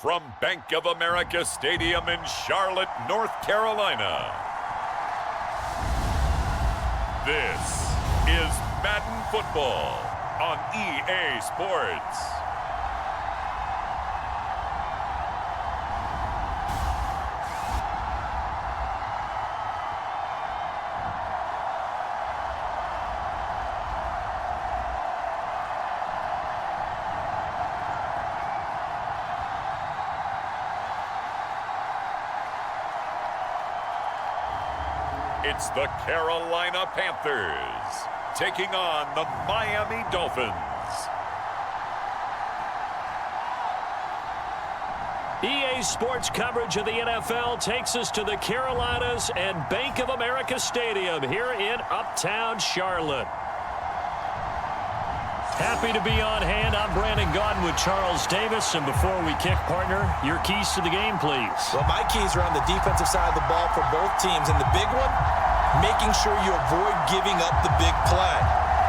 from Bank of America Stadium in Charlotte, North Carolina. This is Madden Football on EA Sports. It's the Carolina Panthers taking on the Miami Dolphins. EA Sports coverage of the NFL takes us to the Carolinas and Bank of America Stadium here in Uptown Charlotte. Happy to be on hand. I'm Brandon Gaudin with Charles Davis. And before we kick, partner, your keys to the game, please. Well, my keys are on the defensive side of the ball for both teams. And the big one, making sure you avoid giving up the big play.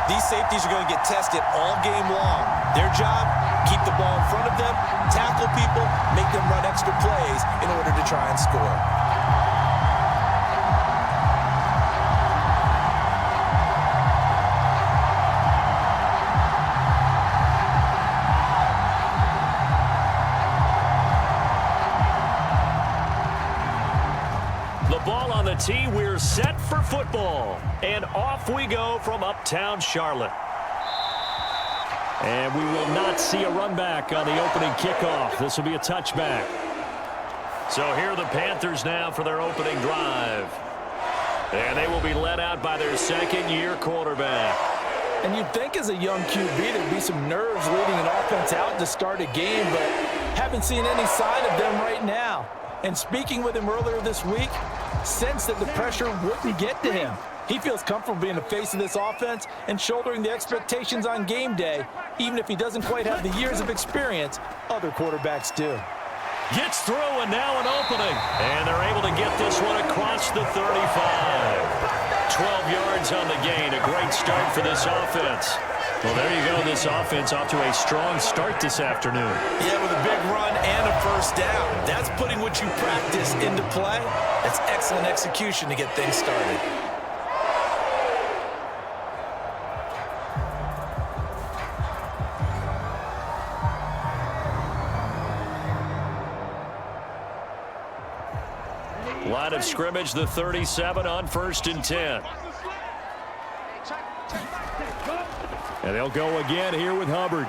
These safeties are going to get tested all game long. Their job, keep the ball in front of them, tackle people, make them run extra plays in order to try and score. Tee, we're set for football, and off we go from Uptown Charlotte. And we will not see a run back on the opening kickoff. This will be a touchback. So here are the Panthers now for their opening drive. And they will be led out by their second-year quarterback. And you'd think as a young QB there'd be some nerves leading an offense out to start a game, but haven't seen any sign of them right now. And speaking with him earlier this week, sense that the pressure wouldn't get to him. He feels comfortable being the face of this offense and shouldering the expectations on game day, even if he doesn't quite have the years of experience other quarterbacks do. Gets through, and now an opening. And they're able to get this one across the 35. 12 yards on the gain. A great start for this offense. Well, there you go. This offense off to a strong start this afternoon. Yeah, with a big run and a first down. That's putting what you practice into play. That's excellent execution to get things started. Line of scrimmage, the 37 on 1st and 10. And they'll go again here with Hubbard.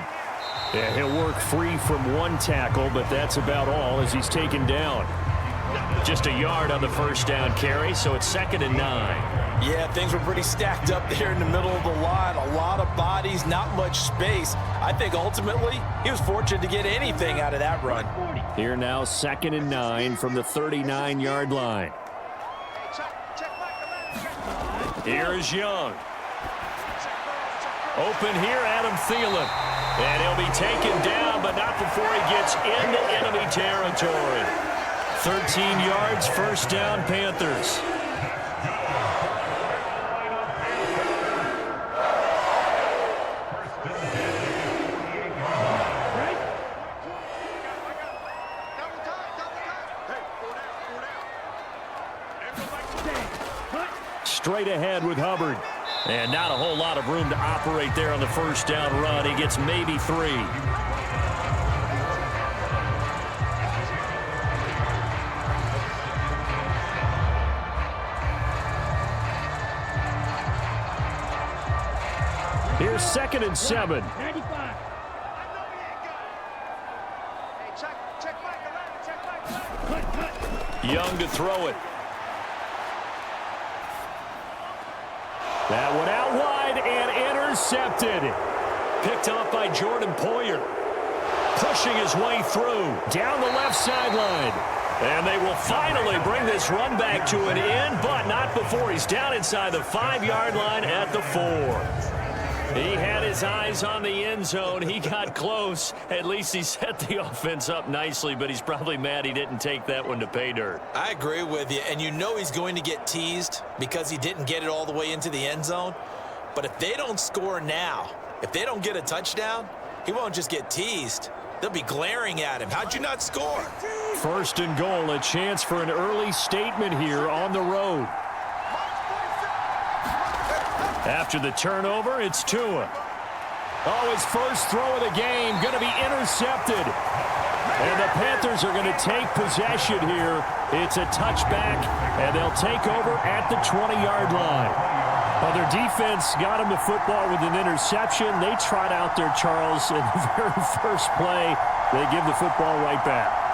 Yeah, he'll work free from one tackle, but that's about all as he's taken down. Just a yard on the first down carry, so it's 2nd and 9. Yeah, things were pretty stacked up there in the middle of the line. A lot of bodies, not much space. I think ultimately he was fortunate to get anything out of that run. Here now, 2nd and 9 from the 39-yard line. Here is Young. Open here, Adam Thielen. And he'll be taken down, but not before he gets into enemy territory. 13 yards, first down, Panthers. Straight ahead with Hubbard. And not a whole lot of room to operate there on the first down run. He gets maybe 3. Here's 2nd and 7. Young to throw it. That one out wide and intercepted. Picked off by Jordan Poyer. Pushing his way through. Down the left sideline. And they will finally bring this run back to an end, but not before he's down inside the 5-yard line at the 4. He had his eyes on the end zone. He got close. At least he set the offense up nicely, but he's probably mad he didn't take that one to pay dirt. I agree with you, and you know he's going to get teased because he didn't get it all the way into the end zone. But if they don't score now, if they don't get a touchdown, he won't just get teased. they'll be glaring at him. How'd you not score? First and goal, a chance for an early statement here on the road. After the turnover, it's Tua. Oh, his first throw of the game, going to be intercepted. And the Panthers are going to take possession here. It's a touchback, and they'll take over at the 20-yard line. Well, their defense got him the football with an interception. They trot out there, Charles, in the very first play. They give the football right back.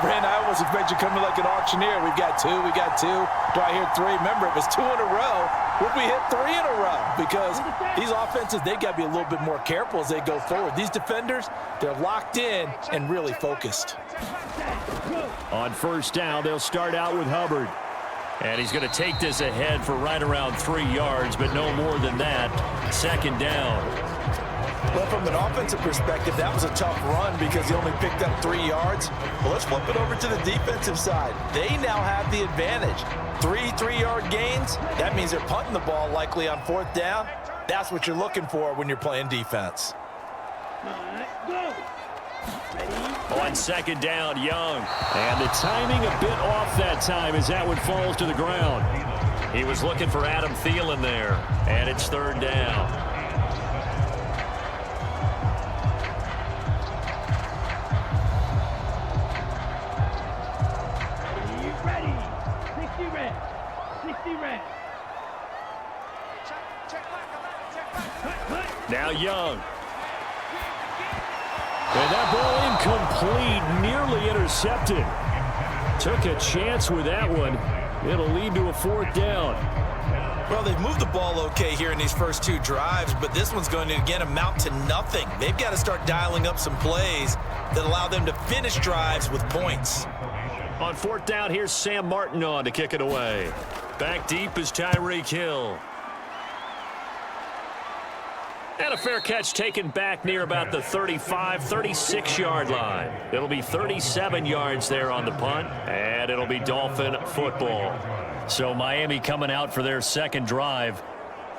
Brandon, I almost expect you coming like an auctioneer. We've got two. Do I hear three? Remember, it was 2 in a row. Would we hit 3 in a row? Because these offenses, they got to be a little bit more careful as they go forward. These defenders, they're locked in and really focused. On first down, they'll start out with Hubbard. And he's going to take this ahead for right around 3 yards, but no more than that. Second down. Well, from an offensive perspective, that was a tough run because he only picked up 3 yards. Well, let's flip it over to the defensive side. They now have the advantage. 3 3-yard gains, that means they're punting the ball likely on 4th down. That's what you're looking for when you're playing defense. On second down, Young. And the timing a bit off that time as that one falls to the ground. He was looking for Adam Thielen there. And it's 3rd down. Now Young. And that ball incomplete, nearly intercepted. Took a chance with that one. It'll lead to a 4th down. Well, they've moved the ball okay here in these first 2 drives, but this one's going to, again, amount to nothing. They've got to start dialing up some plays that allow them to finish drives with points. On 4th down, here's Sam Martin on to kick it away. Back deep is Tyreek Hill. And a fair catch taken back near about the 35, 36-yard line. It'll be 37 yards there on the punt, and it'll be Dolphin football. So Miami coming out for their second drive.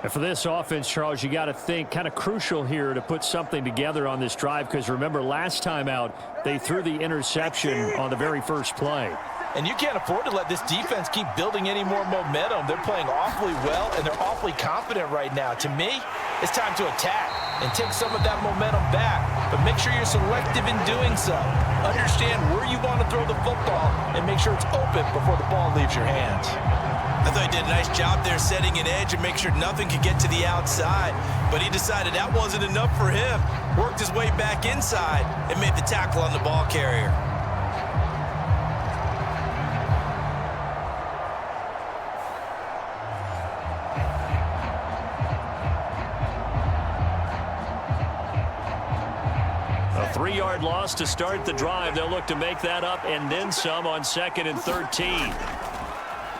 And for this offense, Charles, you got to think kind of crucial here to put something together on this drive because remember last time out, they threw the interception on the very first play. And you can't afford to let this defense keep building any more momentum. They're playing awfully well, and they're awfully confident right now. To me, it's time to attack and take some of that momentum back. But make sure you're selective in doing so. Understand where you want to throw the football and make sure it's open before the ball leaves your hands. I thought he did a nice job there setting an edge and make sure nothing could get to the outside. But he decided that wasn't enough for him. Worked his way back inside and made the tackle on the ball carrier. A 3-yard loss to start the drive. They'll look to make that up and then some on 2nd and 13.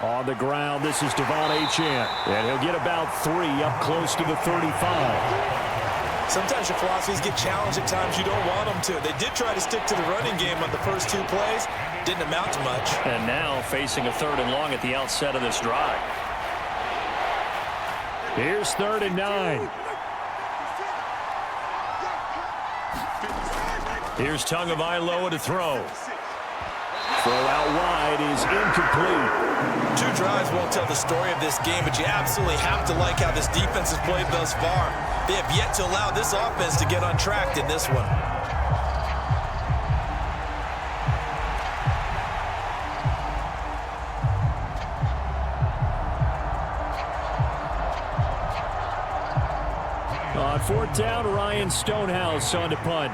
On the ground, this is Devon Achane. And he'll get about 3 up close to the 35. Sometimes your philosophies get challenged at times you don't want them to. They did try to stick to the running game on the first 2 plays. Didn't amount to much. And now facing a 3rd and long at the outset of this drive. Here's 3rd and 9. Here's Tagovailoa to throw. Throw out wide is incomplete. 2 drives won't tell the story of this game, but you absolutely have to like how this defense has played thus far. They have yet to allow this offense to get on track in this one. On 4th down, Ryan Stonehouse on to punt.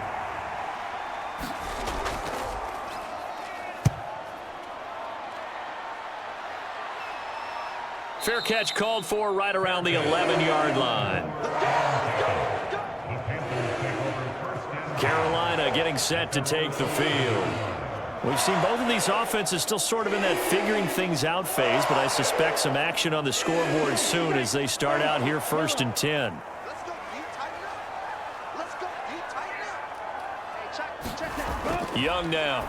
Fair catch called for right around the 11-yard line. Carolina getting set to take the field. We've seen both of these offenses still sort of in that figuring things out phase, but I suspect some action on the scoreboard soon as they start out here 1st and 10. Young now.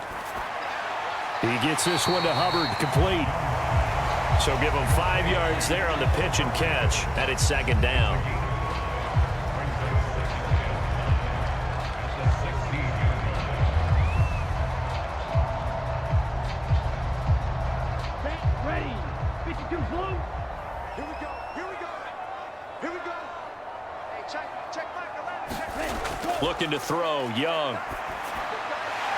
He gets this one to Hubbard, complete. So give him 5 yards there on the pitch and catch, and it's 2nd down. Looking to throw, Young.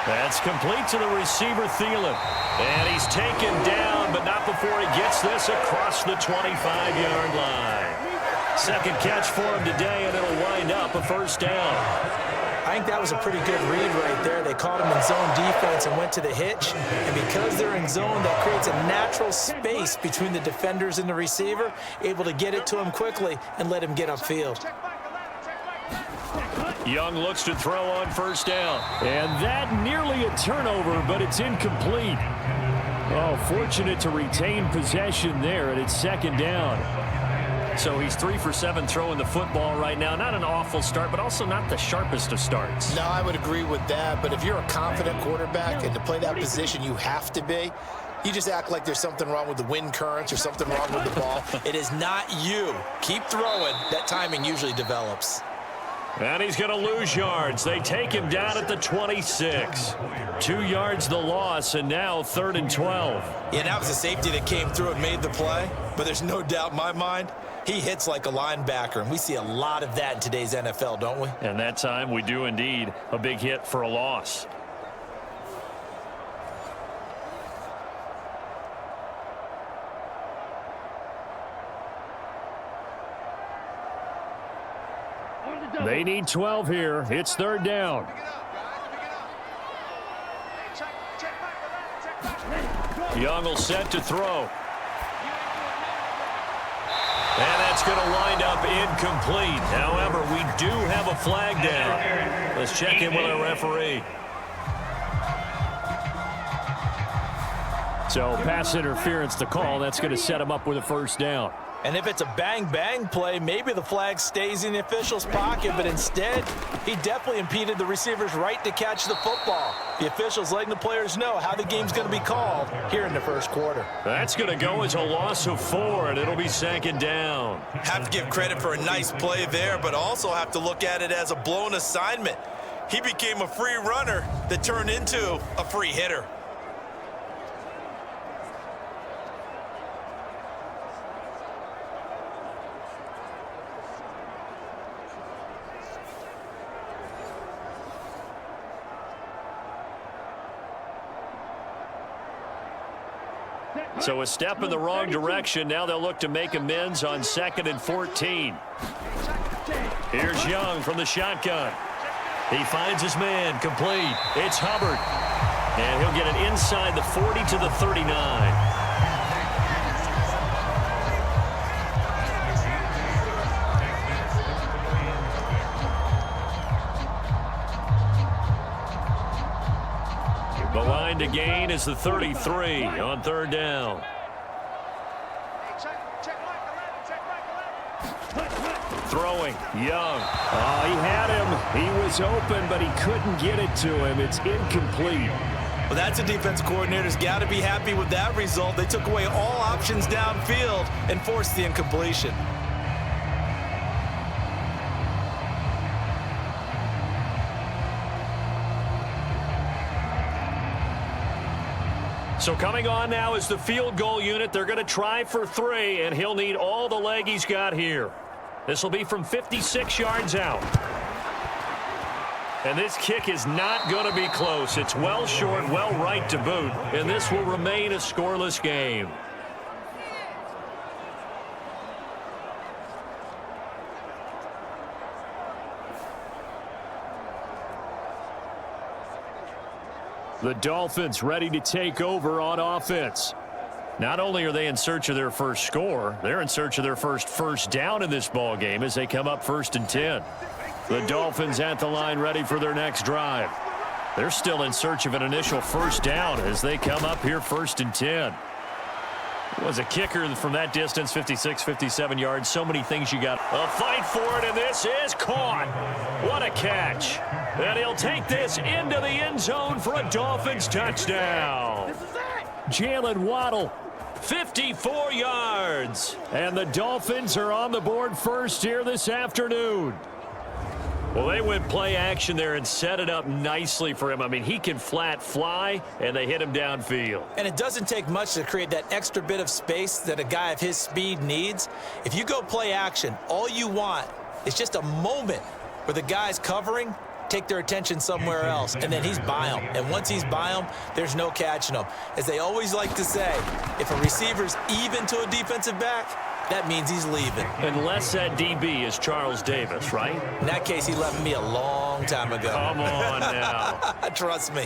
That's complete to the receiver, Thielen. And he's taken down, but not before he gets this across the 25-yard line. Second catch for him today, and it'll wind up a first down. I think that was a pretty good read right there. They caught him in zone defense and went to the hitch. And because they're in zone, that creates a natural space between the defenders and the receiver, able to get it to him quickly and let him get upfield. Young looks to throw on first down. And that nearly a turnover, but it's incomplete. Oh, fortunate to retain possession there, and it's second down. So he's 3 for 7 throwing the football right now. Not an awful start, but also not the sharpest of starts. No, I would agree with that. But if you're a confident quarterback and to play that position you have to be, you just act like there's something wrong with the wind currents or something wrong with the ball. It is not you. Keep throwing. That timing usually develops. And he's going to lose yards. They take him down at the 26. 2 yards the loss, and now 3rd and 12. Yeah, that was a safety that came through and made the play. But there's no doubt in my mind, he hits like a linebacker, and we see a lot of that in today's NFL, don't we? And that time we do indeed. A big hit for a loss. They need 12 here. It's 3rd down. Young will set to throw. And that's going to wind up incomplete. However, we do have a flag down. Let's check in with our referee. So pass interference to call. That's going to set him up with a first down. And if it's a bang-bang play, maybe the flag stays in the official's pocket, but instead, he definitely impeded the receiver's right to catch the football. The official's letting the players know how the game's going to be called here in the first quarter. That's going to go as a loss of 4, and it'll be 2nd down. Have to give credit for a nice play there, but also have to look at it as a blown assignment. He became a free runner that turned into a free hitter. So a step in the wrong direction. Now they'll look to make amends on 2nd and 14. Here's Young from the shotgun. He finds his man, complete. It's Hubbard. And he'll get it inside the 40 to the 39. The line to gain is the 33 on 3rd down. Throwing, Young. Oh, he had him. He was open, but he couldn't get it to him. It's incomplete. Well, that's a defense coordinator's got to be happy with that result. They took away all options downfield and forced the incompletion. So coming on now is the field goal unit. They're going to try for 3, and he'll need all the leg he's got here. This will be from 56 yards out. And this kick is not going to be close. It's well short, well right to boot, and this will remain a scoreless game. The Dolphins ready to take over on offense. Not only are they in search of their first score, they're in search of their first down in this ball game as they come up 1st and 10. The Dolphins at the line ready for their next drive. They're still in search of an initial first down as they come up here 1st and 10. It was a kicker from that distance, 56, 57 yards. So many things you got. A fight for it, and this is caught. What a catch. And he'll take this into the end zone for a Dolphins touchdown. Jalen Waddle, 54 yards. And the Dolphins are on the board first here this afternoon. Well, they went play action there and set it up nicely for him. I mean, he can flat fly, and they hit him downfield. And it doesn't take much to create that extra bit of space that a guy of his speed needs. If you go play action, all you want is just a moment where the guy's covering take their attention somewhere else, and then he's by them. And once he's by them, there's no catching them. As they always like to say, if a receiver's even to a defensive back, that means he's leaving. Unless that DB is Charles Davis, right? In that case, he left me a long time ago. Come on now. Trust me.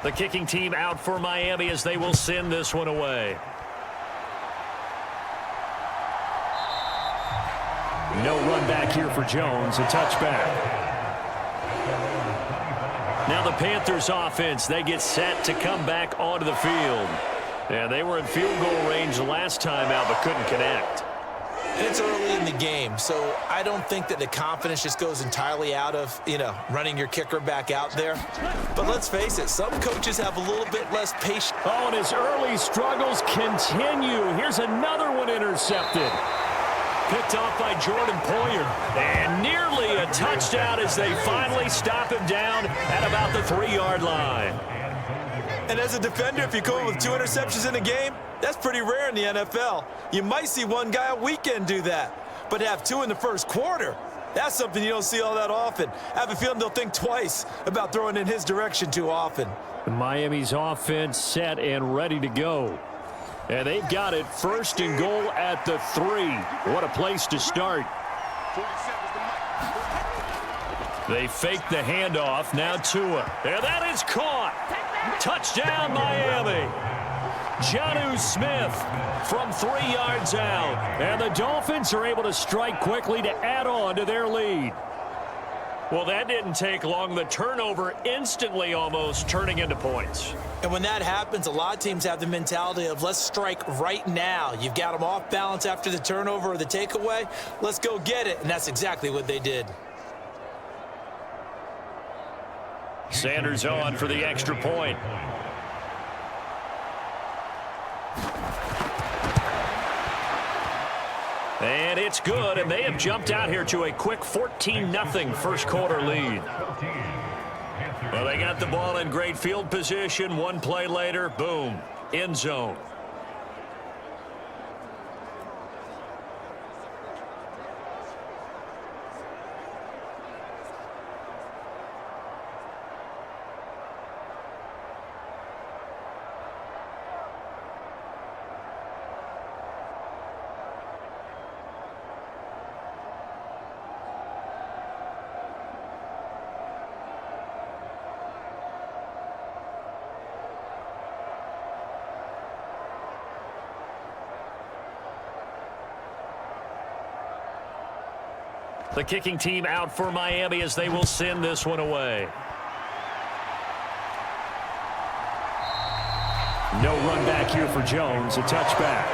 The kicking team out for Miami as they will send this one away. No run back here for Jones, a touchback. Now the Panthers offense, they get set to come back onto the field. Yeah, they were in field goal range last time out but couldn't connect. It's early in the game, so I don't think that the confidence just goes entirely out of, running your kicker back out there. But let's face it, some coaches have a little bit less patience. Oh, and his early struggles continue. Here's another one intercepted. Picked off by Jordan Poyer. And nearly a touchdown as they finally stop him down at about the 3-yard line. And as a defender, if you go with 2 interceptions in a game, that's pretty rare in the NFL. You might see one guy a weekend do that. But to have 2 in the first quarter, that's something you don't see all that often. I have a feeling they'll think twice about throwing in his direction too often. Miami's offense set and ready to go. And they've got it 1st and goal at the 3. What a place to start. They fake the handoff. Now Tua. And that is caught. Touchdown, Miami. Jonnu Smith from 3 yards out. And the Dolphins are able to strike quickly to add on to their lead. Well, that didn't take long. The turnover instantly almost turning into points. And when that happens, a lot of teams have the mentality of let's strike right now. You've got them off balance after the turnover or the takeaway. Let's go get it. And that's exactly what they did. Sanders on for the extra point. And it's good, and they have jumped out here to a quick 14-0 first quarter lead. Well, they got the ball in great field position. One play later, boom, end zone. The kicking team out for Miami as they will send this one away. No run back here for Jones, a touchback.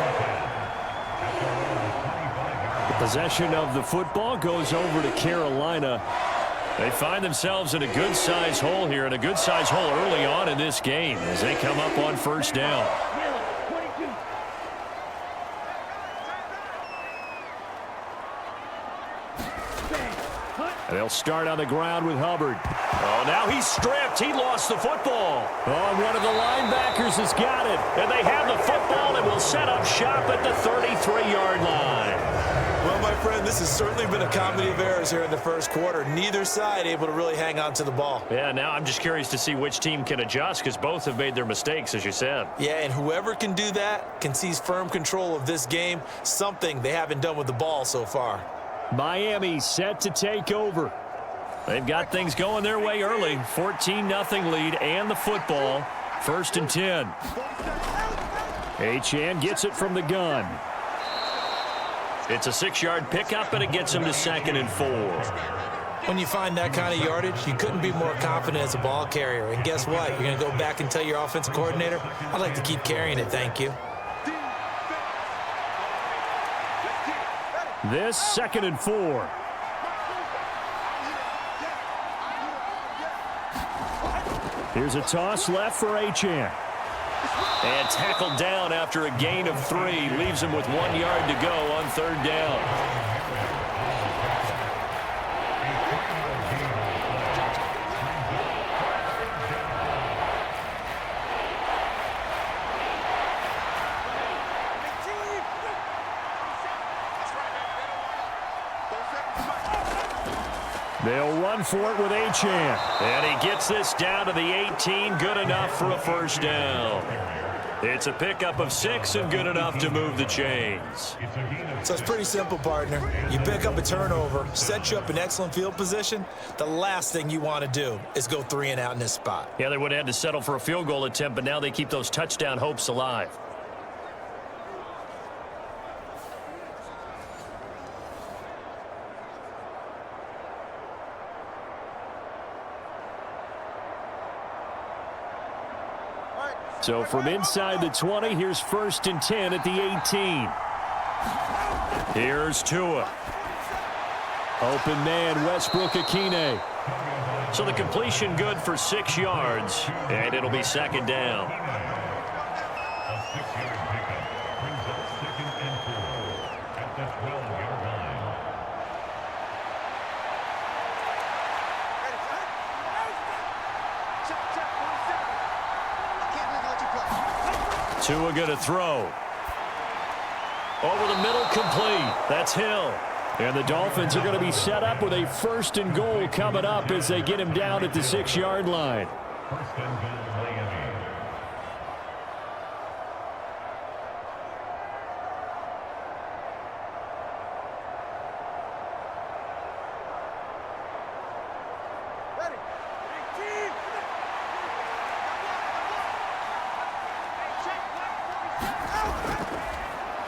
The possession of the football goes over to Carolina. They find themselves in a good-sized hole here, and a good-sized hole early on in this game as they come up on 1st down. They'll start on the ground with Hubbard. Oh, now he's stripped. He lost the football. Oh, and one of the linebackers has got it. And they have the football and will set up shop at the 33-yard line. Well, my friend, this has certainly been a comedy of errors here in the first quarter. Neither side able to really hang on to the ball. Yeah, now I'm just curious to see which team can adjust because both have made their mistakes, as you said. Yeah, and whoever can do that can seize firm control of this game, something they haven't done with the ball so far. Miami set to take over. They've got things going their way early. 14-0 lead and the football. 1st and 10. Achane gets it from the gun. It's a 6-yard pickup, and it gets him to 2nd and 4. When you find that kind of yardage, you couldn't be more confident as a ball carrier. And guess what? You're going to go back and tell your offensive coordinator, I'd like to keep carrying it, thank you. This 2nd and 4. Here's a toss left for Achane. And tackled down after a gain of 3. Leaves him with 1 yard to go on 3rd down. They'll run for it with Achane. And he gets this down to the 18. Good enough for a 1st down. It's a pickup of 6 and good enough to move the chains. So it's pretty simple, partner. You pick up a turnover, set you up in excellent field position. The last thing you want to do is go 3 and out in this spot. Yeah, they would have had to settle for a field goal attempt, but now they keep those touchdown hopes alive. So from inside the 20, here's 1st and 10 at the 18. Here's Tua. Open man, Westbrook-Ikhine. So the completion good for 6 yards, and it'll be 2nd down. Tua going to throw. Over the middle, complete. That's Hill. And the Dolphins are going to be set up with a 1st and goal coming up as they get him down at the 6-yard line.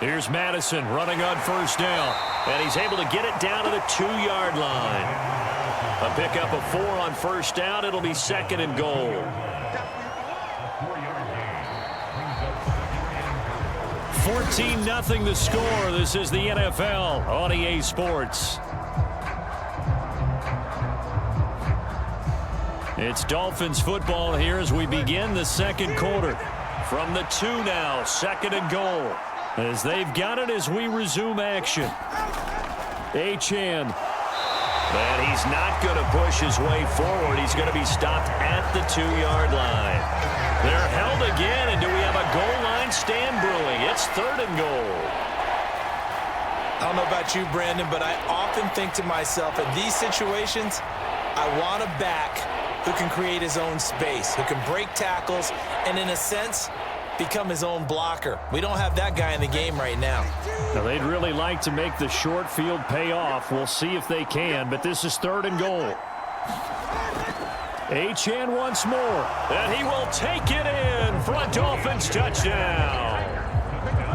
Here's Madison running on 1st down. And he's able to get it down to the 2-yard line. A pickup of 4 on 1st down. It'll be 2nd and goal. 14-0 the score. This is the NFL on EA Sports. It's Dolphins football here as we begin the 2nd quarter. From the 2 now, 2nd and goal. As they've got it as we resume action. Achane. And he's not going to push his way forward. He's going to be stopped at the 2-yard line. They're held again, and do we have a goal line stand brewing? It's 3rd and goal. I don't know about you, Brandon, but I often think to myself, in these situations, I want a back who can create his own space, who can break tackles, and in a sense, become his own blocker. We don't have that guy in the game right now. Now, they'd really like to make the short field pay off. We'll see if they can, but this is 3rd and goal. Achane once more, and he will take it in for a Dolphins touchdown.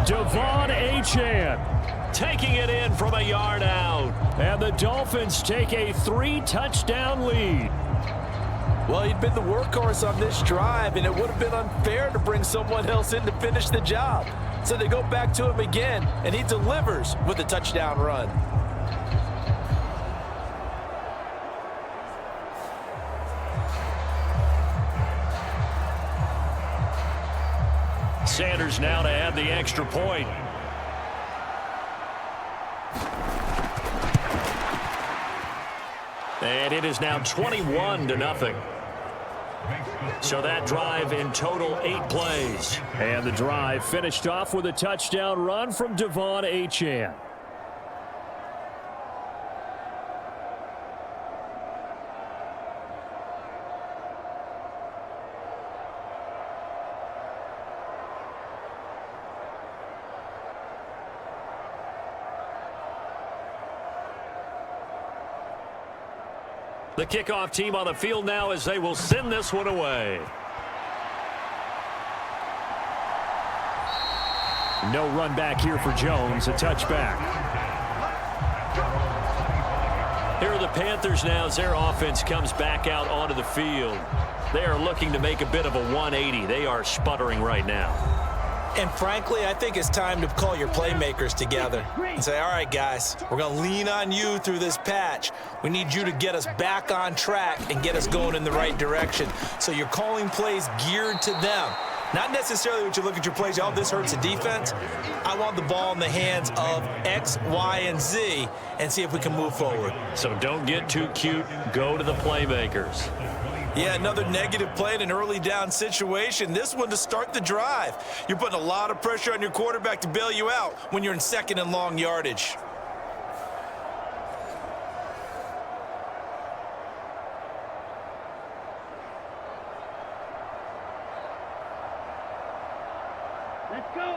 Devon Achane taking it in from a yard out. And the Dolphins take a 3-touchdown lead. Well, he'd been the workhorse on this drive, and it would have been unfair to bring someone else in to finish the job. So they go back to him again, and he delivers with a touchdown run. Sanders now to add the extra point. And it is now 21-0. So that drive in total 8 plays. And the drive finished off with a touchdown run from Devon Achane. The kickoff team on the field now as they will send this one away. No run back here for Jones, a touchback. Here are the Panthers now as their offense comes back out onto the field. They are looking to make a bit of a 180. They are sputtering right now. And frankly, I think it's time to call your playmakers together and say, all right, guys, we're going to lean on you through this patch. We need you to get us back on track and get us going in the right direction. So you're calling plays geared to them. Not necessarily what you look at your plays, oh, this hurts the defense. I want the ball in the hands of X, Y, and Z and see if we can move forward. So don't get too cute. Go to the playmakers. Yeah, another negative play in an early down situation. This one to start the drive. You're putting a lot of pressure on your quarterback to bail you out when you're in second and long yardage.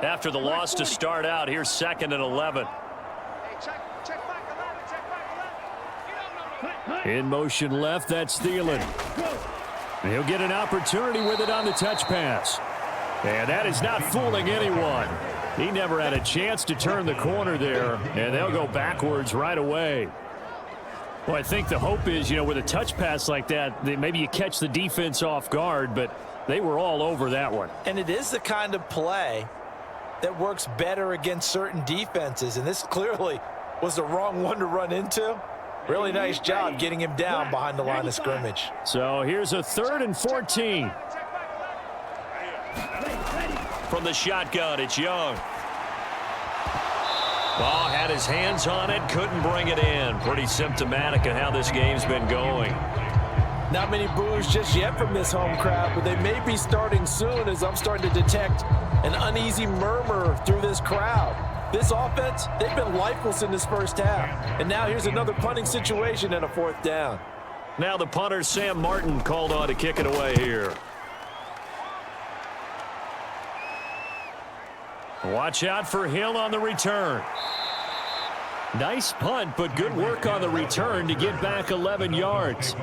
After the loss to start out, here's 2nd and 11. In motion left, that's Thielen. He'll get an opportunity with it on the touch pass. And that is not fooling anyone. He never had a chance to turn the corner there, and they'll go backwards right away. Well, I think the hope is, with a touch pass like that, maybe you catch the defense off guard, but they were all over that one. And it is the kind of play that works better against certain defenses, and this clearly was the wrong one to run into. Really nice job getting him down behind the line of scrimmage. So here's a 3rd and 14. From the shotgun, it's Young. Ball had his hands on it, couldn't bring it in. Pretty symptomatic of how this game's been going. Not many boos just yet from this home crowd, but they may be starting soon as I'm starting to detect an uneasy murmur through this crowd. This offense, they've been lifeless in this first half. And now here's another punting situation and a 4th down. Now the punter, Sam Martin, called on to kick it away here. Watch out for Hill on the return. Nice punt, but good work on the return to get back 11 yards.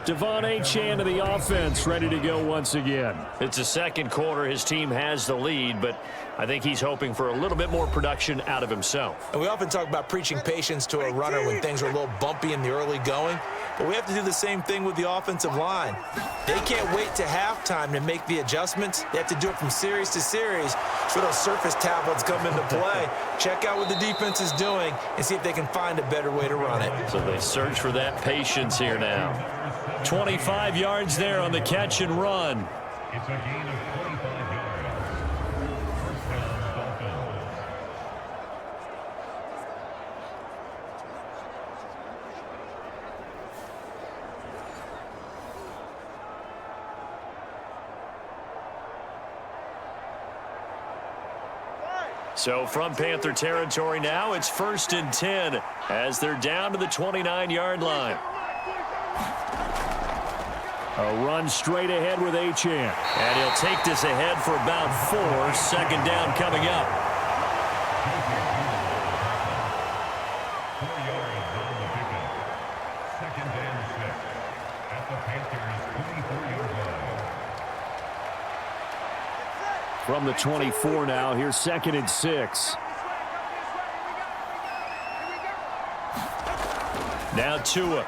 Devon Achane to the offense, ready to go once again. It's the second quarter. His team has the lead, but I think he's hoping for a little bit more production out of himself. And we often talk about preaching patience to a runner when things are a little bumpy in the early going, but we have to do the same thing with the offensive line. They can't wait to halftime to make the adjustments. They have to do it from series to series so those surface tablets come into play. Check out what the defense is doing and see if they can find a better way to run it. So they search for that patience here now. 25 yards there on the catch and run. It's a gain of 25 yards. First down, Dolphins. So from Panther territory now, it's 1st and 10 as they're down to the 29-yard line. A run straight ahead with Achane. And he'll take this ahead for about 4. 2nd down coming up. 4 yards on the pickup. 2nd and 6 at the Panthers' 24-yard line. From the 24 now, here's 2nd and 6. Now Tua.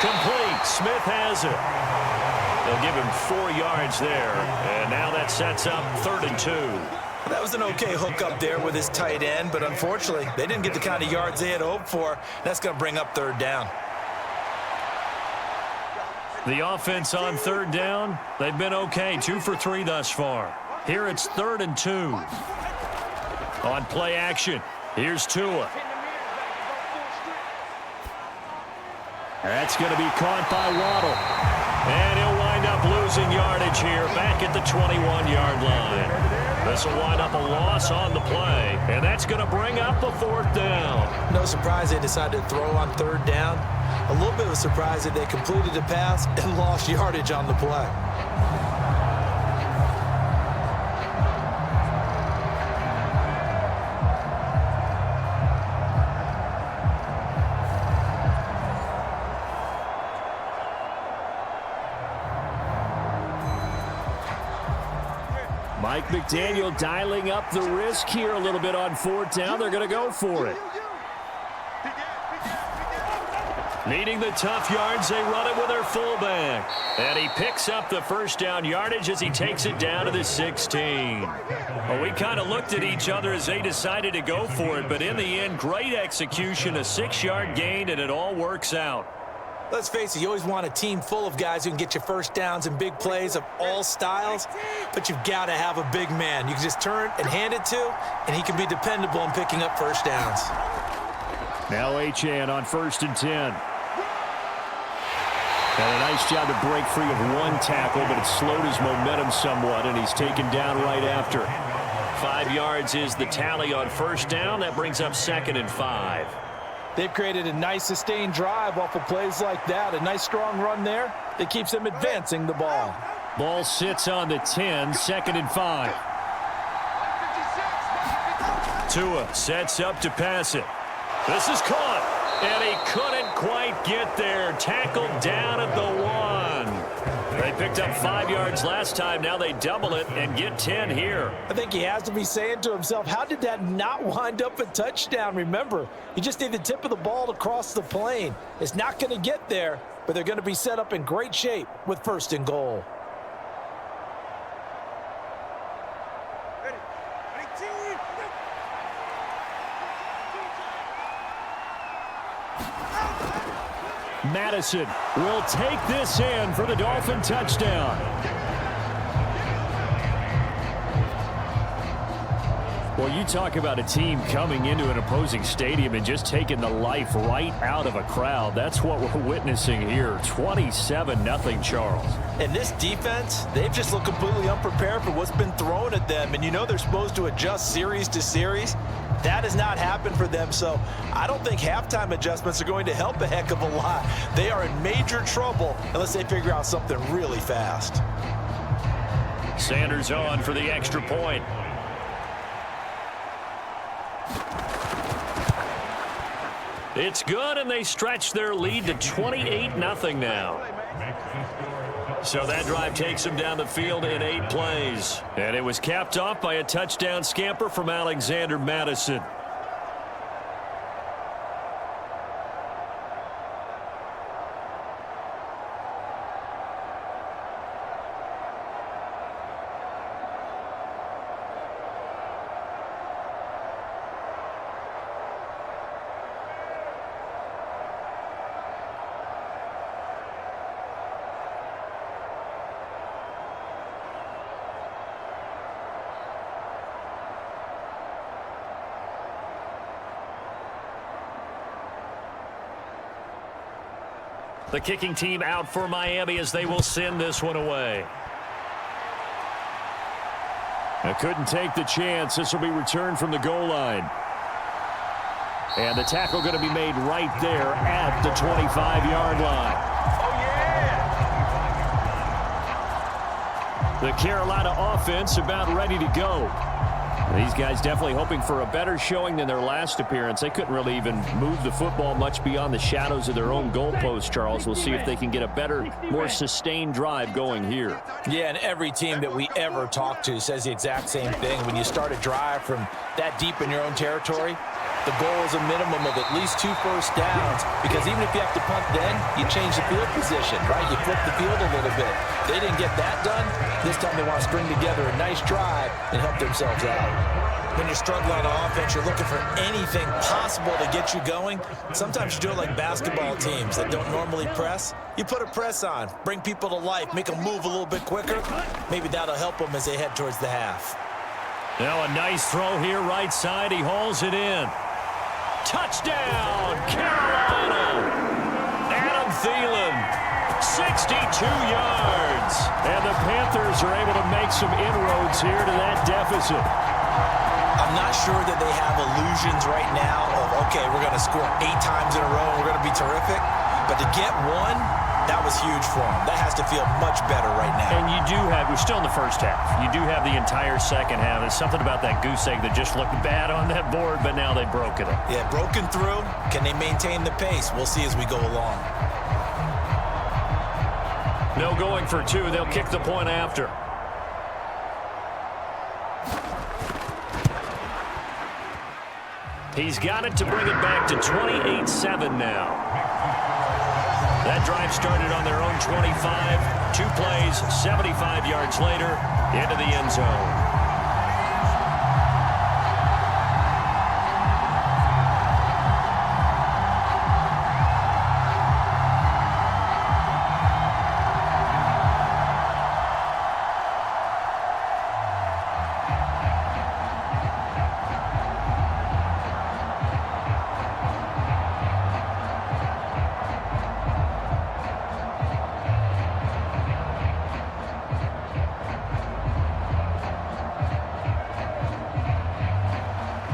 Complete. Smith has it. They'll give him 4 yards there. And now that sets up 3rd and 2. That was an okay hook up there with his tight end, but unfortunately, they didn't get the kind of yards they had hoped for. That's going to bring up 3rd down. The offense on 3rd down, they've been okay. 2 for 3 thus far. Here it's 3rd and 2. On play action, here's Tua. That's going to be caught by Waddle. And he'll wind up losing yardage here back at the 21-yard line. This will wind up a loss on the play. And that's going to bring up a 4th down. No surprise they decided to throw on 3rd down. A little bit of a surprise that they completed the pass and lost yardage on the play. Mike McDaniel dialing up the risk here a little bit on 4th down. They're going to go for it. Needing the tough yards, they run it with their fullback. And he picks up the first down yardage as he takes it down to the 16. Well, we kind of looked at each other as they decided to go for it, but in the end, great execution, a 6-yard gain, and it all works out. Let's face it, you always want a team full of guys who can get you first downs and big plays of all styles, but you've got to have a big man you can just turn and hand it to, and he can be dependable in picking up first downs. Now Achane on 1st and 10. And a nice job to break free of one tackle, but it slowed his momentum somewhat, and he's taken down right after. 5 yards is the tally on first down. That brings up 2nd and 5. They've created a nice sustained drive off of plays like that. A nice strong run there that keeps them advancing the ball. Ball sits on the 10, 2nd and 5. Tua sets up to pass it. This is caught, and he couldn't quite get there. Tackled down at the 1. They picked up 5 yards last time. Now they double it and get 10 here. I think he has to be saying to himself, how did that not wind up a touchdown? Remember, you just need the tip of the ball to cross the plane. It's not going to get there, but they're going to be set up in great shape with 1st and goal. Madison will take this in for the Dolphin touchdown. Well, you talk about a team coming into an opposing stadium and just taking the life right out of a crowd. That's what we're witnessing here. 27-0, Charles. And this defense, they've just looked completely unprepared for what's been thrown at them. And you know they're supposed to adjust series to series. That has not happened for them, so I don't think halftime adjustments are going to help a heck of a lot. They are in major trouble unless they figure out something really fast. Sanders on for the extra point. It's good, and they stretch their lead to 28-0 now. So that drive takes them down the field in 8 plays. And it was capped off by a touchdown scamper from Alexander Madison. The kicking team out for Miami as they will send this one away. I couldn't take the chance. This will be returned from the goal line. And the tackle going to be made right there at the 25-yard line. Oh, yeah! The Carolina offense about ready to go. These guys definitely hoping for a better showing than their last appearance. They couldn't really even move the football much beyond the shadows of their own goalpost, Charles. We'll see if they can get a better, more sustained drive going here. Yeah, and every team that we ever talk to says the exact same thing. When you start a drive from that deep in your own territory, the goal is a minimum of at least 2 first downs, because even if you have to punt then, you change the field position, right? You flip the field a little bit. They didn't get that done. This time they want to string together a nice drive and help themselves out. When you're struggling on offense, you're looking for anything possible to get you going. Sometimes you do it like basketball teams that don't normally press. You put a press on, bring people to life, make them move a little bit quicker. Maybe that'll help them as they head towards the half. Now a nice throw here right side. He hauls it in. Touchdown, Carolina! Adam Thielen, 62 yards. And the Panthers are able to make some inroads here to that deficit. I'm not sure that they have illusions right now of, okay, we're going to score 8 times in a row and we're going to be terrific. But to get one, that was huge for them. That has to feel much better right now. And you do have, we're still in the first half. You do have the entire second half. There's something about that goose egg that just looked bad on that board, but now they've broken it. Yeah, broken through. Can they maintain the pace? We'll see as we go along. No going for 2. They'll kick the point after. He's got it to bring it back to 28-7 now. That drive started on their own 25. 2 plays, 75 yards later, into the end zone.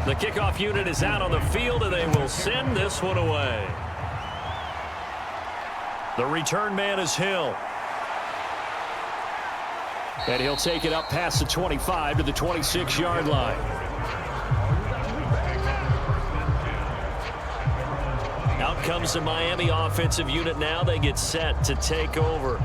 The kickoff unit is out on the field, and they will send this one away. The return man is Hill. And he'll take it up past the 25 to the 26-yard line. Out comes the Miami offensive unit now. They get set to take over.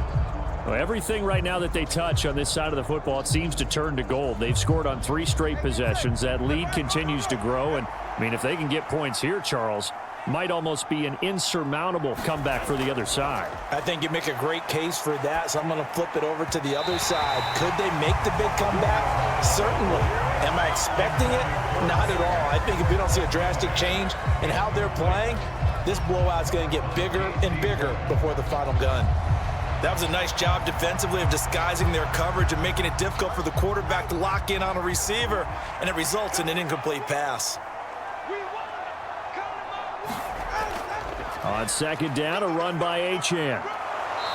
Well, everything right now that they touch on this side of the football, it seems to turn to gold. They've scored on 3 straight possessions. That lead continues to grow. And, I mean, if they can get points here, Charles, might almost be an insurmountable comeback for the other side. I think you make a great case for that, so I'm going to flip it over to the other side. Could they make the big comeback? Certainly. Am I expecting it? Not at all. I think if we don't see a drastic change in how they're playing, this blowout's going to get bigger and bigger before the final gun. That was a nice job defensively of disguising their coverage and making it difficult for the quarterback to lock in on a receiver, and it results in an incomplete pass. On second down, a run by Achane.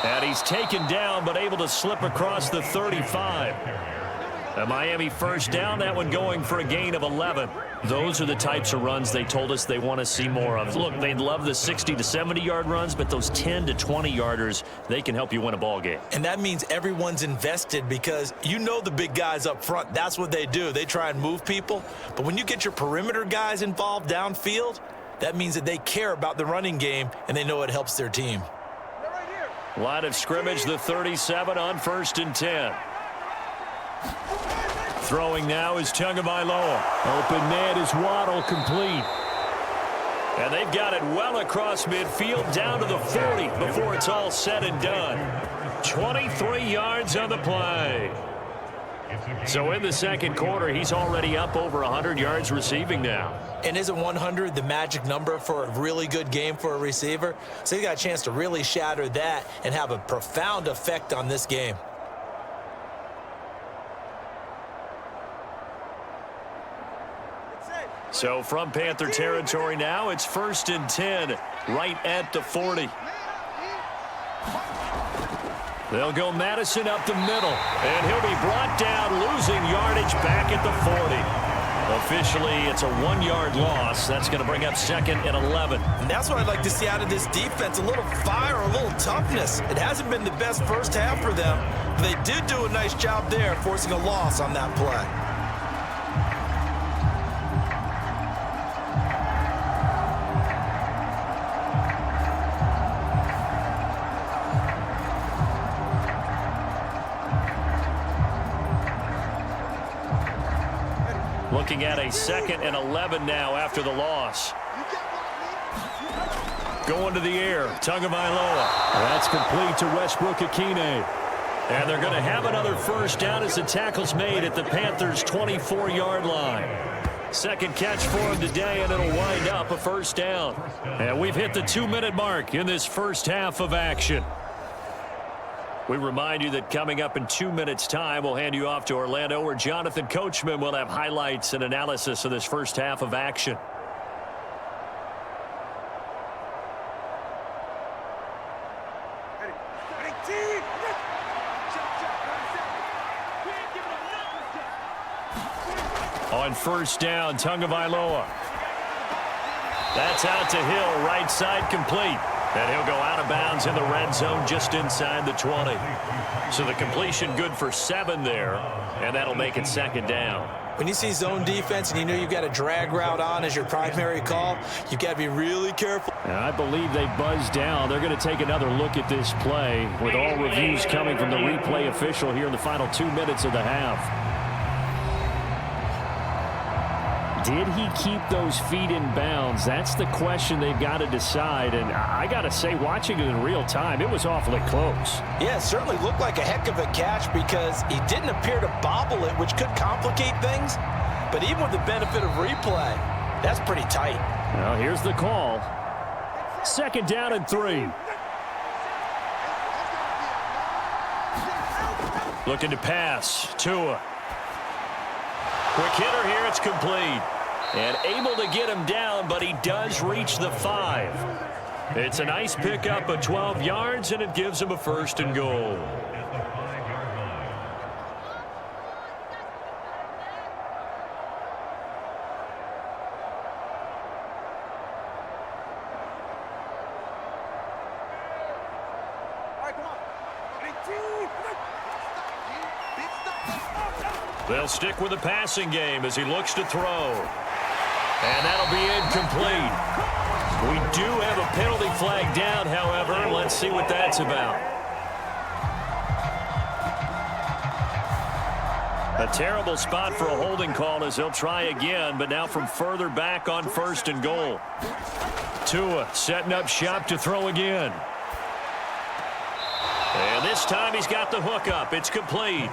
And he's taken down, but able to slip across the 35. A Miami first down, that one going for a gain of 11. Those are the types of runs they told us they want to see more of. Look, they'd love the 60 to 70-yard runs, but those 10 to 20-yarders, they can help you win a ball game. And that means everyone's invested because you know the big guys up front, that's what they do. They try and move people. But when you get your perimeter guys involved downfield, that means that they care about the running game and they know it helps their team. Line of scrimmage, the 37 on 1st and 10. Throwing now is Tagovailoa. Open man is Waddle, complete. And they've got it well across midfield down to the 40 before it's all said and done. 23 yards on the play. So in the second quarter, he's already up over 100 yards receiving now. And isn't 100 the magic number for a really good game for a receiver? So he got a chance to really shatter that and have a profound effect on this game. So from Panther territory now, it's 1st and 10, right at the 40. They'll go Madison up the middle, and he'll be brought down, losing yardage back at the 40. Officially, it's a 1-yard loss. That's going to bring up 2nd and 11. And that's what I'd like to see out of this defense, a little fire, a little toughness. It hasn't been the best first half for them, but they did do a nice job there, forcing a loss on that play. Looking at a 2nd and 11 now after the loss. Going to the air, Tagovailoa. That's complete to Westbrook-Ikhine. And they're going to have another first down as the tackle's made at the Panthers' 24-yard line. Second catch for him today, and it'll wind up a first down. And we've hit the 2-minute mark in this first half of action. We remind you that coming up in 2 minutes' time, we'll hand you off to Orlando, where Jonathan Coachman will have highlights and analysis of this first half of action. On first down, Tagovailoa. That's out to Hill, right side complete. And he'll go out of bounds in the red zone just inside the 20. So the completion good for 7 there, and that'll make it 2nd down. When you see zone defense and you know you've got a drag route on as your primary call, you've got to be really careful. And I believe they buzzed down. They're going to take another look at this play with all reviews coming from the replay official here in the final 2 minutes of the half. did he keep those feet in bounds? That's the question they've got to decide. And I got to say, watching it in real time, it was awfully close. Yeah, it certainly looked like a heck of a catch because he didn't appear to bobble it, which could complicate things. But even with the benefit of replay, that's pretty tight. Well, here's the call. 2nd down and 3. Looking to pass. Tua. Quick hitter here. It's complete. And able to get him down, but he does reach the 5. It's a nice pickup of 12 yards, and it gives him a 1st and goal. They'll stick with the passing game as he looks to throw. And that'll be incomplete. We do have a penalty flag down, however. Let's see what that's about. A terrible spot for a holding call as he'll try again, but now from further back on 1st and goal. Tua setting up shop to throw again. And this time he's got the hook up. It's complete.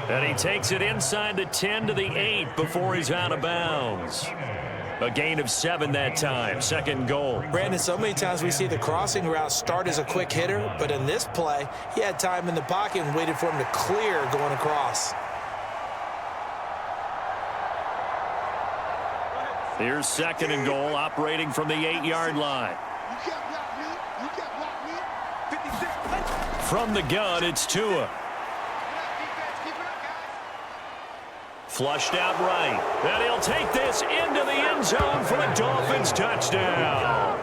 And he takes it inside the 10 to the 8 before he's out of bounds. A gain of 7 that time. 2nd goal. Brandon, so many times we see the crossing route start as a quick hitter, but in this play, he had time in the pocket and waited for him to clear going across. Here's 2nd and goal, operating from the 8-yard line. From the gun, it's Tua. Flushed out right. And he'll take this into the end zone for the Dolphins touchdown.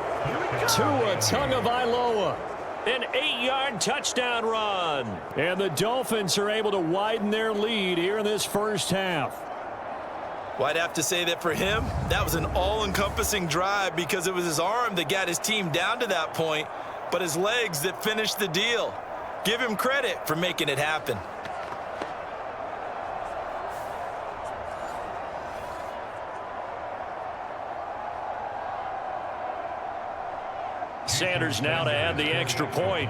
Tua Tagovailoa. An 8-yard touchdown run. And the Dolphins are able to widen their lead here in this first half. Well, I'd have to say that for him, that was an all-encompassing drive because it was his arm that got his team down to that point, but his legs that finished the deal. Give him credit for making it happen. Sanders now to add the extra point.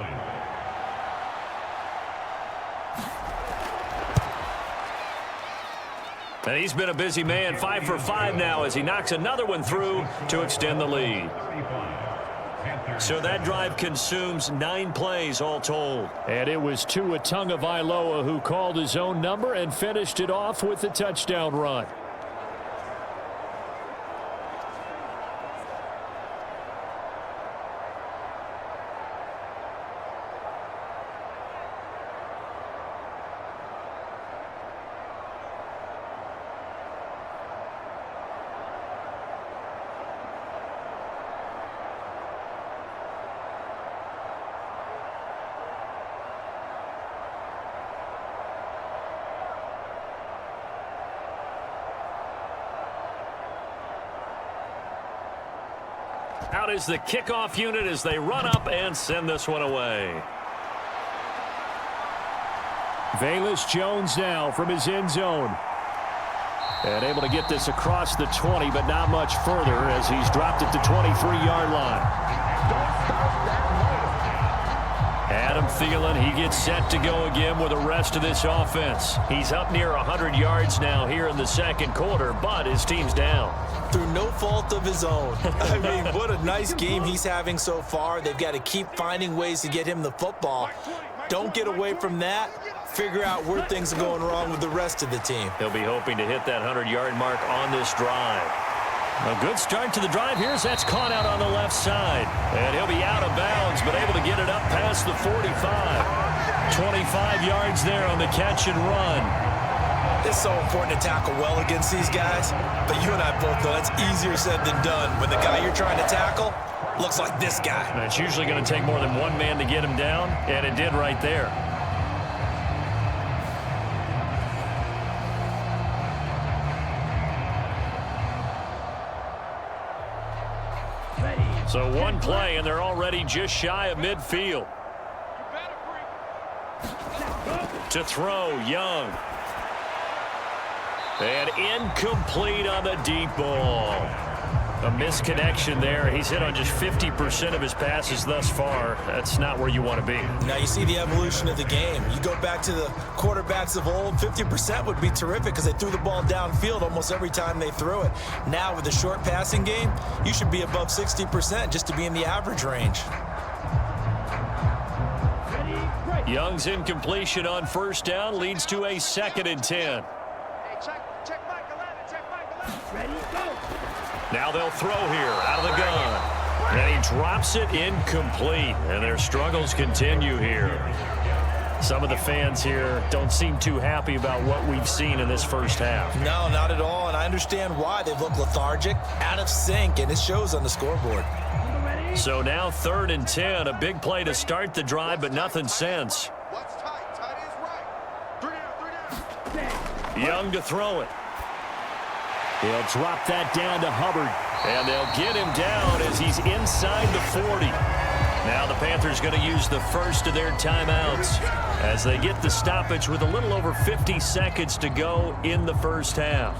And he's been a busy man, 5 for 5 now as he knocks another one through to extend the lead. So that drive consumes 9 plays all told. And it was Tua Tagovailoa who called his own number and finished it off with the touchdown run. Out is the kickoff unit as they run up and send this one away. Velus Jones now from his end zone. And able to get this across the 20, but not much further as he's dropped at the 23-yard line. Adam Thielen, he gets set to go again with the rest of this offense. He's up near 100 yards now here in the second quarter, but his team's down. Through no fault of his own. I mean, what a nice game he's having so far. They've got to keep finding ways to get him the football. Don't get away from that. Figure out where things are going wrong with the rest of the team. He'll be hoping to hit that 100-yard mark on this drive. A good start to the drive here as that's caught out on the left side. And he'll be out of bounds, but able to get it up past the 45. 25 yards there on the catch and run. It's so important to tackle well against these guys, but you and I both know that's easier said than done when the guy you're trying to tackle looks like this guy. And it's usually going to take more than one man to get him down, and it did right there. So one play, and they're already just shy of midfield. To throw, Young. And incomplete on the deep ball. A misconnection there. He's hit on just 50% of his passes thus far. That's not where you want to be. Now you see the evolution of the game. You go back to the quarterbacks of old, 50% would be terrific because they threw the ball downfield almost every time they threw it. Now with the short passing game, you should be above 60% just to be in the average range. Young's incompletion on first down leads to a 2nd and 10. Now they'll throw here out of the gun. And he drops it incomplete. And their struggles continue here. Some of the fans here don't seem too happy about what we've seen in this first half. No, not at all. And I understand why. They look lethargic, out of sync, and it shows on the scoreboard. So now 3rd and 10. A big play to start the drive, but nothing since. Young to throw it. He'll drop that down to Hubbard. And they'll get him down as he's inside the 40. Now the Panthers going to use the first of their timeouts as they get the stoppage with a little over 50 seconds to go in the first half.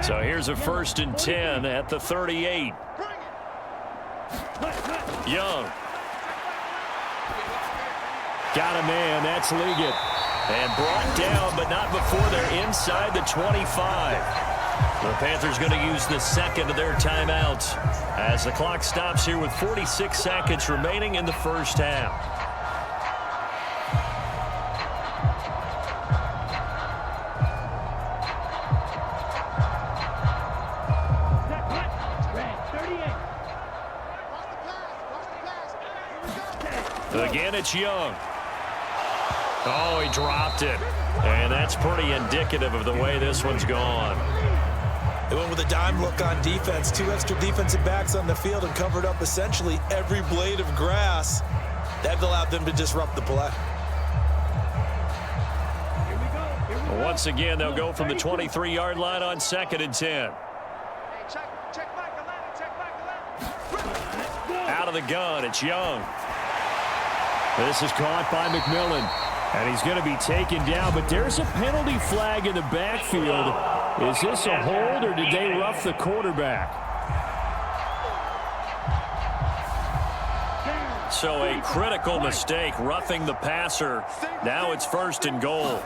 So here's a 1st and 10 at the 38. Young. Got a man. That's Liggett. And brought down, but not before they're inside the 25. The Panthers going to use the 2nd of their timeouts as the clock stops here with 46 seconds remaining in the first half. Again, it's Young. Oh, he dropped it. And that's pretty indicative of the way this one's gone. They went with a dime look on defense. 2 extra defensive backs on the field and covered up essentially every blade of grass. That allowed them to disrupt the play. Once again, they'll go from the 23-yard line on 2nd and 10. Out of the gun, it's Young. This is caught by McMillan. And he's going to be taken down, but there's a penalty flag in the backfield. Is this a hold, or did they rough the quarterback? So a critical mistake, roughing the passer. Now it's 1st and goal.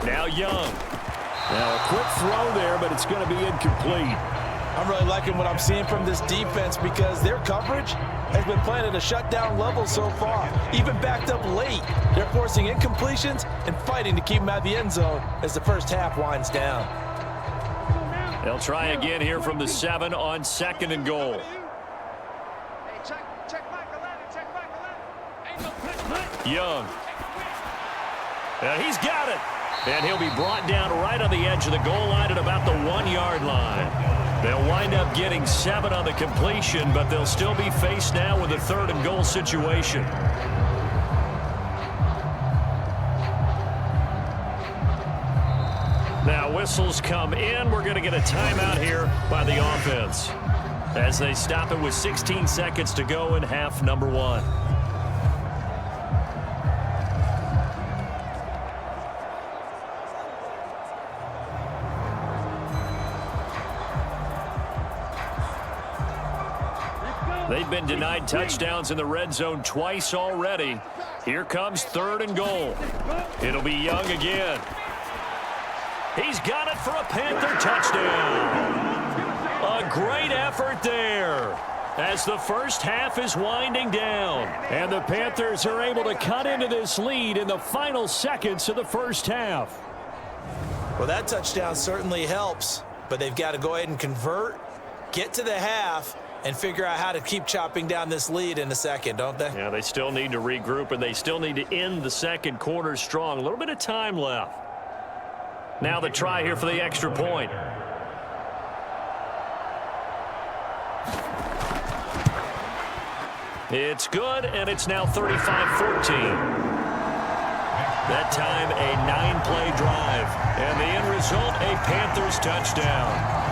Now Young. Now a quick throw there, but it's going to be incomplete. I'm really liking what I'm seeing from this defense because their coverage has been playing at a shutdown level so far. Even backed up late, they're forcing incompletions and fighting to keep them out of the end zone as the first half winds down. They'll try again here from the 7 on 2nd and goal. Young. And he's got it. And he'll be brought down right on the edge of the goal line at about the 1-yard line. They'll wind up getting 7 on the completion, but they'll still be faced now with a 3rd and goal situation. Now whistles come in. We're going to get a timeout here by the offense as they stop it with 16 seconds to go in half number 1. They've been denied touchdowns in the red zone twice already. Here comes 3rd and goal. It'll be Young again. He's got it for a Panther touchdown. A great effort there as the first half is winding down. And the Panthers are able to cut into this lead in the final seconds of the first half. Well, that touchdown certainly helps, but they've got to go ahead and convert, get to the half, and figure out how to keep chopping down this lead in a second, don't they? Yeah, they still need to regroup, and they still need to end the second quarter strong. A little bit of time left. Now the try here for the extra point. It's good, and it's now 35-14. That time, a 9-play drive. And the end result, a Panthers touchdown.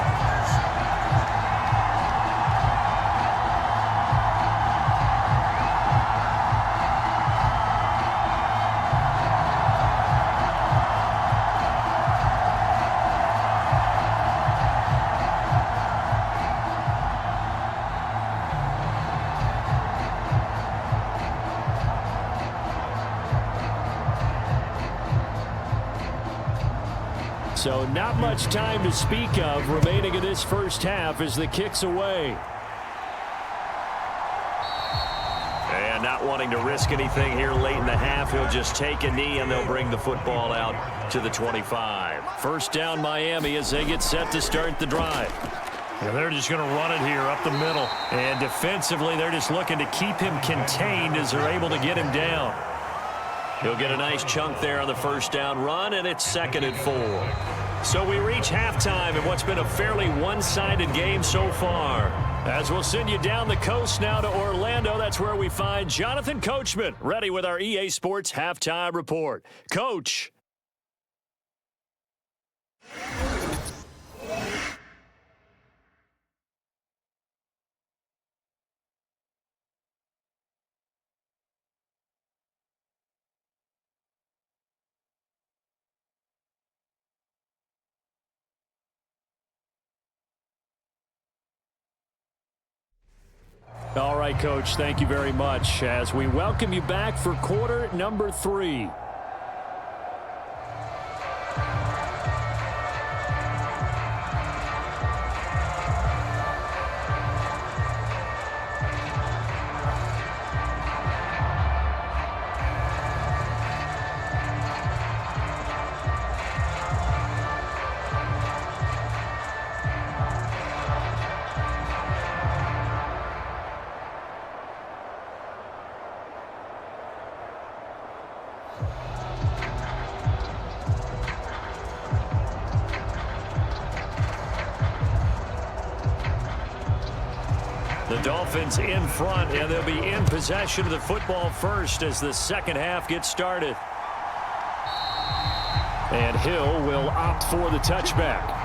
So not much time to speak of remaining in this first half as the kick's away. And not wanting to risk anything here late in the half, he'll just take a knee and they'll bring the football out to the 25. First down Miami as they get set to start the drive. And they're just going to run it here up the middle. And defensively, they're just looking to keep him contained as they're able to get him down. He'll get a nice chunk there on the first down run, and it's 2nd and 4. So we reach halftime in what's been a fairly one-sided game so far. As we'll send you down the coast now to Orlando, that's where we find Jonathan Coachman ready with our EA Sports Halftime Report. Coach. All right, Coach, thank you very much as we welcome you back for quarter number 3. The Dolphins in front, and they'll be in possession of the football first as the second half gets started. And Hill will opt for the touchback.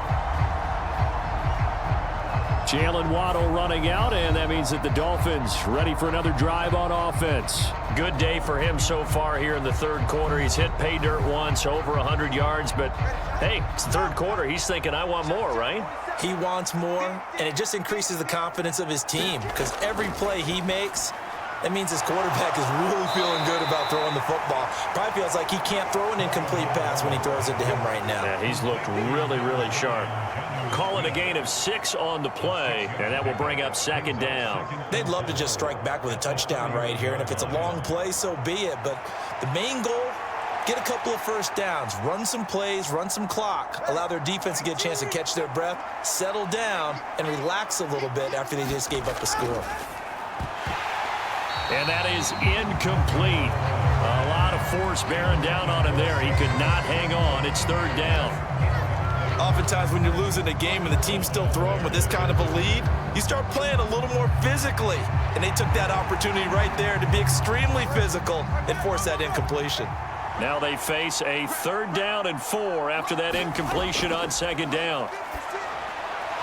Jalen Waddle running out, and that means that the Dolphins ready for another drive on offense. Good day for him so far here in the third quarter. He's hit pay dirt once, over 100 yards, but hey, it's the third quarter. He's thinking, I want more, right? He wants more, and it just increases the confidence of his team because every play he makes, that means his quarterback is really feeling good about throwing the football. Probably feels like he can't throw an incomplete pass when he throws it to him right now. Yeah, he's looked really, really sharp. Call it a gain of 6 on the play, and that will bring up second down. They'd love to just strike back with a touchdown right here, and if it's a long play, so be it. But the main goal, get a couple of first downs, run some plays, run some clock, allow their defense to get a chance to catch their breath, settle down, and relax a little bit after they just gave up a score. And that is incomplete. A lot of force bearing down on him there. He could not hang on. It's third down. Oftentimes when you're losing a game and the team's still throwing with this kind of a lead, you start playing a little more physically. And they took that opportunity right there to be extremely physical and force that incompletion. Now they face a 3rd down and 4 after that incompletion on second down.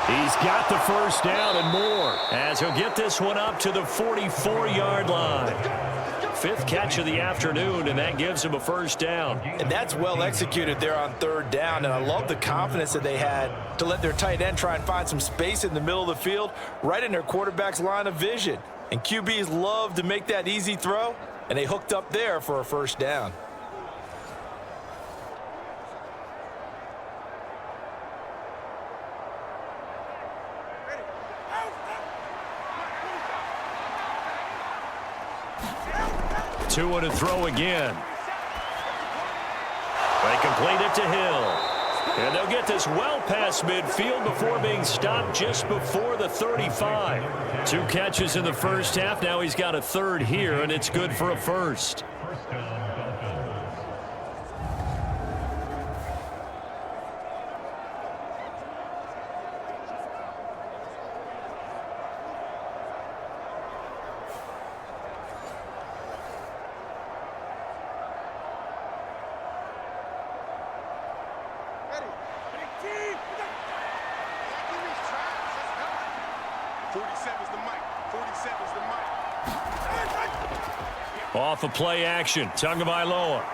He's got the first down and more as he'll get this one up to the 44-yard line. 5th catch of the afternoon, and that gives him a first down. And that's well executed there on 3rd down, and I love the confidence that they had to let their tight end try and find some space in the middle of the field, right in their quarterback's line of vision. And QBs love to make that easy throw, and they hooked up there for a first down. Two to throw again. They complete it to Hill. And they'll get this well past midfield before being stopped just before the 35. 2 catches in the first half. Now he's got a 3rd here, and it's good for a first. First down, Dolphins. Off of play action, Tagovailoa.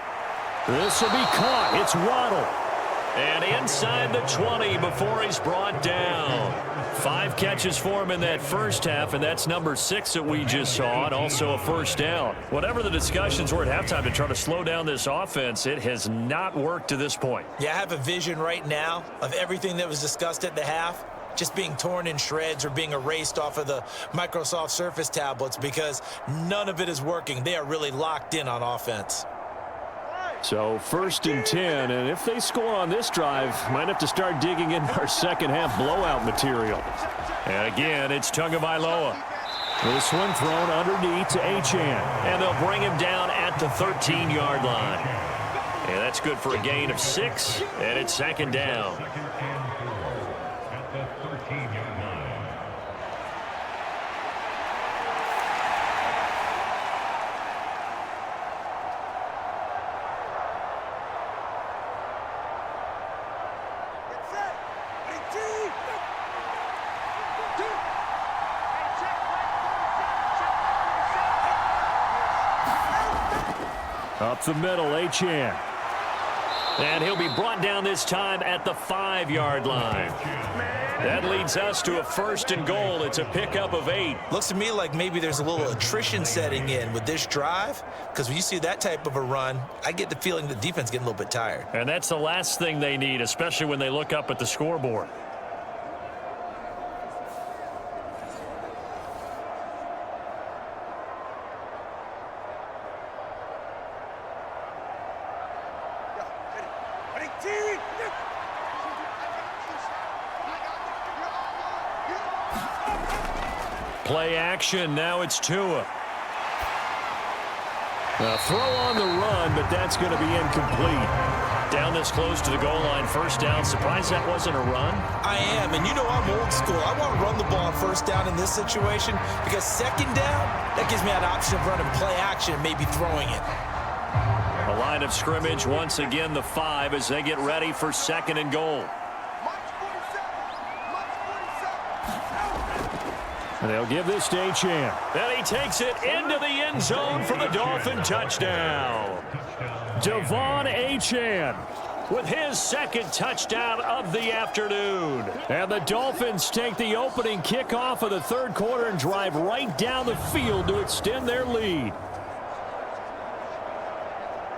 This will be caught. It's Waddle. And inside the 20 before he's brought down. 5 catches for him in that first half, and that's number 6 that we just saw, and also a first down. Whatever the discussions were at halftime to try to slow down this offense, it has not worked to this point. Yeah, I have a vision right now of everything that was discussed at the half just being torn in shreds or being erased off of the Microsoft Surface tablets because none of it is working. They are really locked in on offense. So 1st and 10, and if they score on this drive, might have to start digging in our second half blowout material. And again, it's Tagovailoa. This one thrown underneath to Achane. And they'll bring him down at the 13-yard line. And that's good for a gain of 6, and it's 2nd down. At the 13-yard line. Up the middle, Achane. And he'll be brought down this time at the 5-yard line. That leads us to a 1st and goal. It's a pickup of 8. Looks to me like maybe there's a little attrition setting in with this drive because when you see that type of a run, I get the feeling the defense getting a little bit tired. And that's the last thing they need, especially when they look up at the scoreboard. Play action. Now it's Tua. A throw on the run, but that's going to be incomplete. Down this close to the goal line. 1st down. Surprised that wasn't a run? I am, and you know I'm old school. I want to run the ball on 1st down in this situation because 2nd down, that gives me that option of running play action and maybe throwing it. A line of scrimmage once again, the 5 as they get ready for 2nd and goal. And they'll give this to Achane. Then he takes it into the end zone for the Dolphin touchdown. Devon Achane with his 2nd touchdown of the afternoon. And the Dolphins take the opening kickoff of the 3rd quarter and drive right down the field to extend their lead.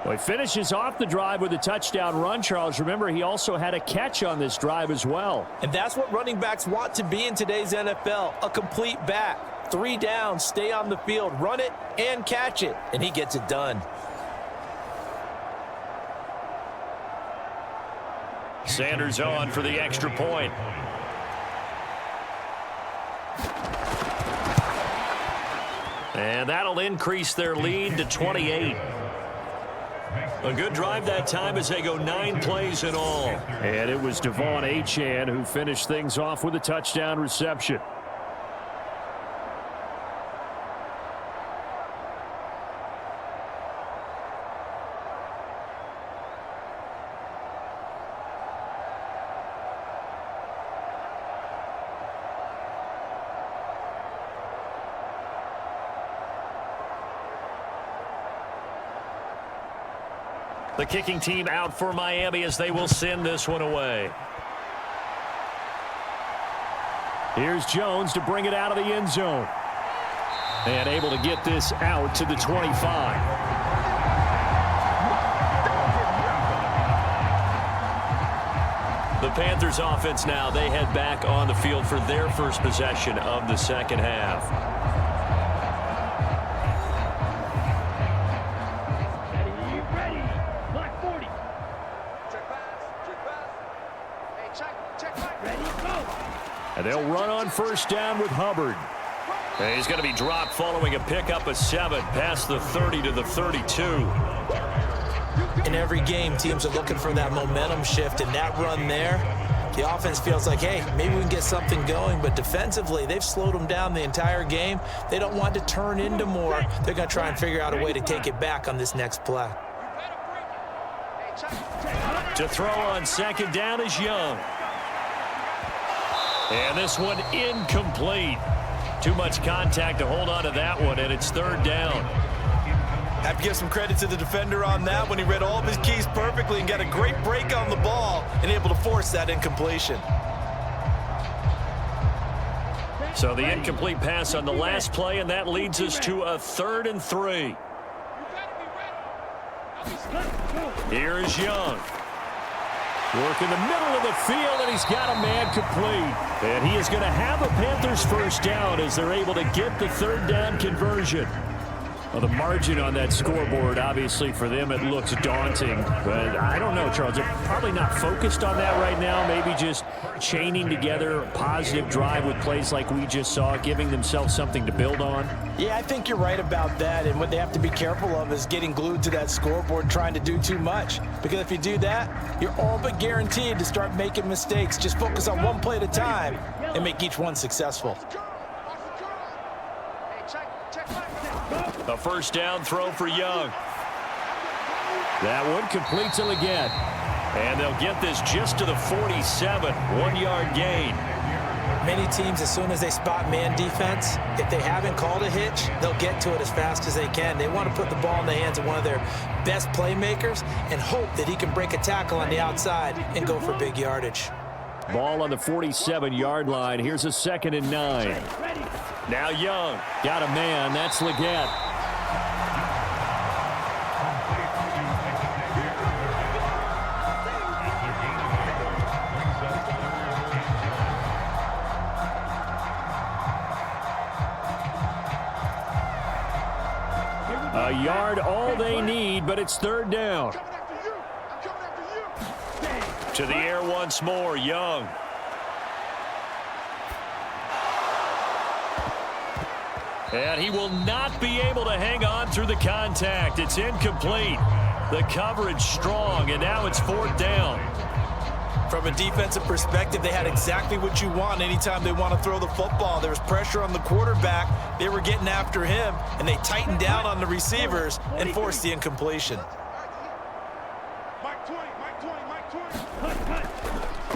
Well, he finishes off the drive with a touchdown run, Charles. Remember, he also had a catch on this drive as well. And that's what running backs want to be in today's NFL, a complete back. 3 downs, stay on the field, run it and catch it, and he gets it done. Sanders on for the extra point. And that'll increase their lead to 28. A good drive that time as they go 9 plays in all. And it was Devon Achane who finished things off with a touchdown reception. The kicking team out for Miami as they will send this one away. Here's Jones to bring it out of the end zone. And able to get this out to the 25. The Panthers offense now, they head back on the field for their first possession of the 2nd half. And they'll run on 1st down with Hubbard. And he's going to be dropped following a pickup of 7 past the 30 to the 32. In every game, teams are looking for that momentum shift, and that run there, the offense feels like, hey, maybe we can get something going, but defensively, they've slowed them down the entire game. They don't want to turn into more. They're going to try and figure out a way to take it back on this next play. To throw on 2nd down is Young. And this one incomplete. Too much contact to hold on to that one, and it's 3rd down. Have to give some credit to the defender on that when he read all of his keys perfectly and got a great break on the ball and able to force that incompletion. So the incomplete pass on the last play, and that leads us to a 3rd and 3. Here is Young. Work in the middle of the field, and he's got a man complete. And he is going to have a Panthers first down as they're able to get the 3rd down conversion. Well, the margin on that scoreboard, obviously, for them, it looks daunting. But I don't know, Charles. They're probably not focused on that right now. Maybe just chaining together a positive drive with plays like we just saw, giving themselves something to build on. Yeah, I think you're right about that. And what they have to be careful of is getting glued to that scoreboard, trying to do too much. Because if you do that, you're all but guaranteed to start making mistakes. Just focus on one play at a time and make each one successful. A first down throw for Young. That one completes it again. And they'll get this just to the 47, 1-yard gain. Many teams, as soon as they spot man defense, if they haven't called a hitch, they'll get to it as fast as they can. They want to put the ball in the hands of one of their best playmakers and hope that he can break a tackle on the outside and go for big yardage. Ball on the 47-yard line. Here's a 2nd and 9. Now Young got a man. That's Leggett. A yard all they need, but it's 3rd down. To the air once more, Young. And he will not be able to hang on through the contact. It's incomplete. The coverage strong, and now it's 4th down. From a defensive perspective, they had exactly what you want anytime they want to throw the football. There was pressure on the quarterback. They were getting after him, and they tightened down on the receivers and forced the incompletion.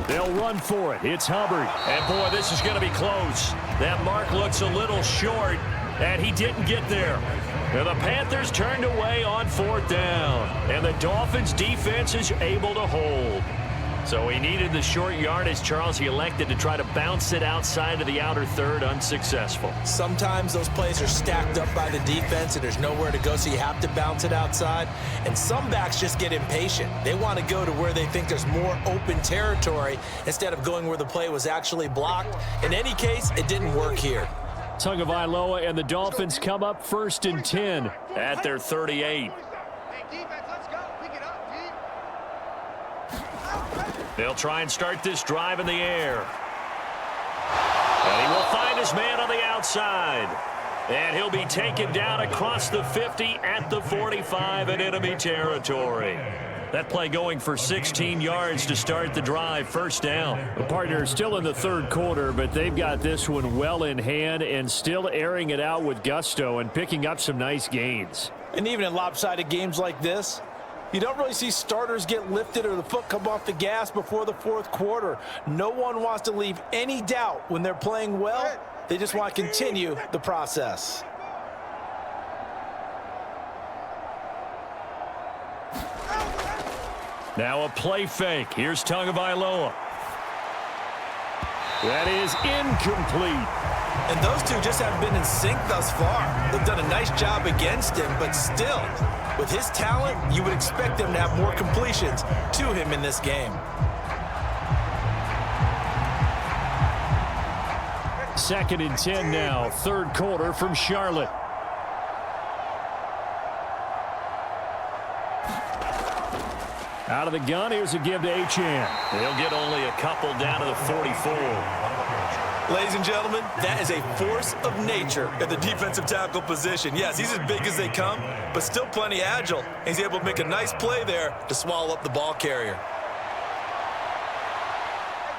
They'll run for it. It's Hubbard. And, boy, this is going to be close. That mark looks a little short, and he didn't get there. And the Panthers turned away on 4th down, and the Dolphins' defense is able to hold. So he needed the short yardage, Charles. He elected to try to bounce it outside of the outer third, unsuccessful. Sometimes those plays are stacked up by the defense and there's nowhere to go, so you have to bounce it outside. And some backs just get impatient. They want to go to where they think there's more open territory instead of going where the play was actually blocked. In any case, it didn't work here. Tagovailoa and the Dolphins come up 1st and 10 at their 38. They'll try and start this drive in the air. And he will find his man on the outside. And he'll be taken down across the 50 at the 45 in enemy territory. That play going for 16 yards to start the drive. 1st down. The partner is still in the 3rd quarter, but they've got this one well in hand and still airing it out with gusto and picking up some nice gains. And even in lopsided games like this, you don't really see starters get lifted or the foot come off the gas before the 4th quarter. No one wants to leave any doubt when they're playing well. They just want to continue the process. Now a play fake. Here's Tagovailoa. That is incomplete. And those two just haven't been in sync thus far. They've done a nice job against him, but still, with his talent, you would expect them to have more completions to him in this game. 2nd and 10 now, 3rd quarter from Charlotte. Out of the gun, here's a give to Achane. They'll get only a couple down to the 44. Ladies and gentlemen, that is a force of nature at the defensive tackle position. Yes, he's as big as they come, but still plenty agile. He's able to make a nice play there to swallow up the ball carrier.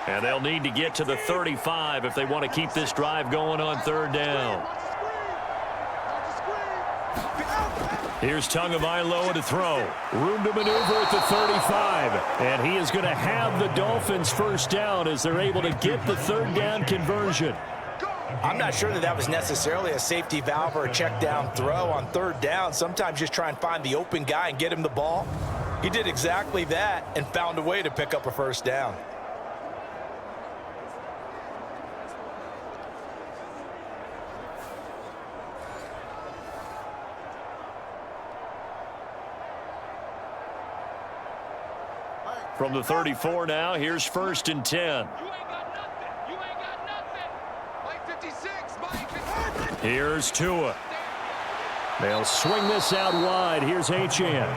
And they'll need to get to the 35 if they want to keep this drive going on 3rd down. Here's Tagovailoa to throw. Room to maneuver at the 35. And he is going to have the Dolphins 1st down as they're able to get the 3rd down conversion. I'm not sure that was necessarily a safety valve or a check down throw on third down. Sometimes just try and find the open guy and get him the ball. He did exactly that and found a way to pick up a first down. From the 34 now, here's 1st and 10. You ain't got nothing. You ain't got nothing. Mike 56, Mike. Here's Tua. They'll swing this out wide. Here's H.N.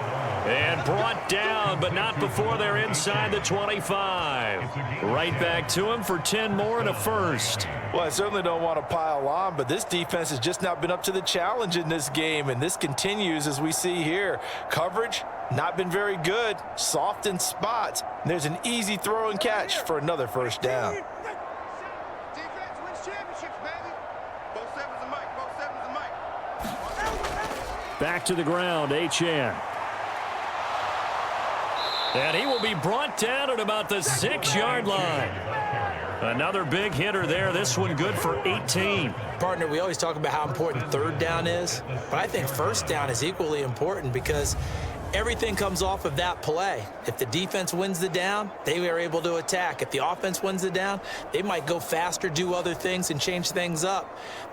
And brought down, but not before they're inside the 25. Right back to him for 10 more and a first. Well, I certainly don't want to pile on, but this defense has just not been up to the challenge in this game, and this continues as we see here. Coverage, not been very good. Soft in spots. There's an easy throw and catch for another first down. Defense wins championships, baby. Both sevens and Mike. Both sevens and Mike. Back to the ground, H.N. And he will be brought down at about the 6-yard line. Another big hitter there. This one good for 18. Partner, we always talk about how important third down is, but I think first down is equally important because everything comes off of that play. If the defense wins the down, they are able to attack. If the offense wins the down, they might go faster, do other things, and change things up.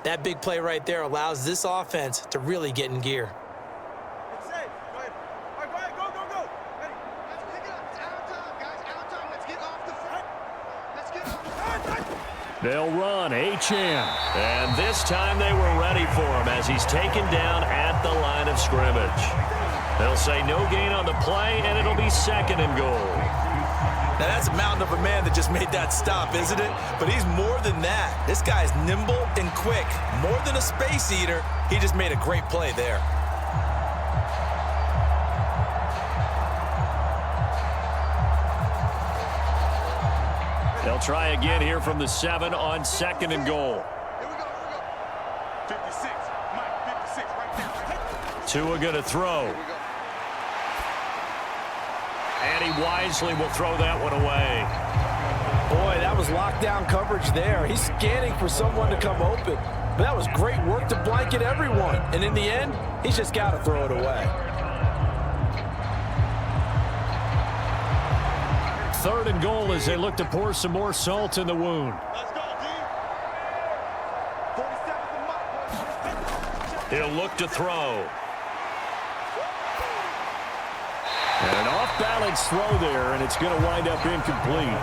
That big play right there allows this offense to really get in gear. They'll run, H.N. And this time they were ready for him as he's taken down at the line of scrimmage. They'll say no gain on the play, and it'll be 2nd and goal. Now, that's a mountain of a man that just made that stop, isn't it? But he's more than that. This guy's nimble and quick. More than a space eater, he just made a great play there. They'll try again here from the 7 on 2nd and goal. Here we go. 56, Mike 56, right there. Tua going to throw. And he wisely will throw that one away. Boy, that was lockdown coverage there. He's scanning for someone to come open. But that was great work to blanket everyone. And in the end, he's just got to throw it away. 3rd and goal as they look to pour some more salt in the wound. Let's go, D. 47 to Mike. He'll look to throw. And an off-balance throw there, and it's going to wind up incomplete.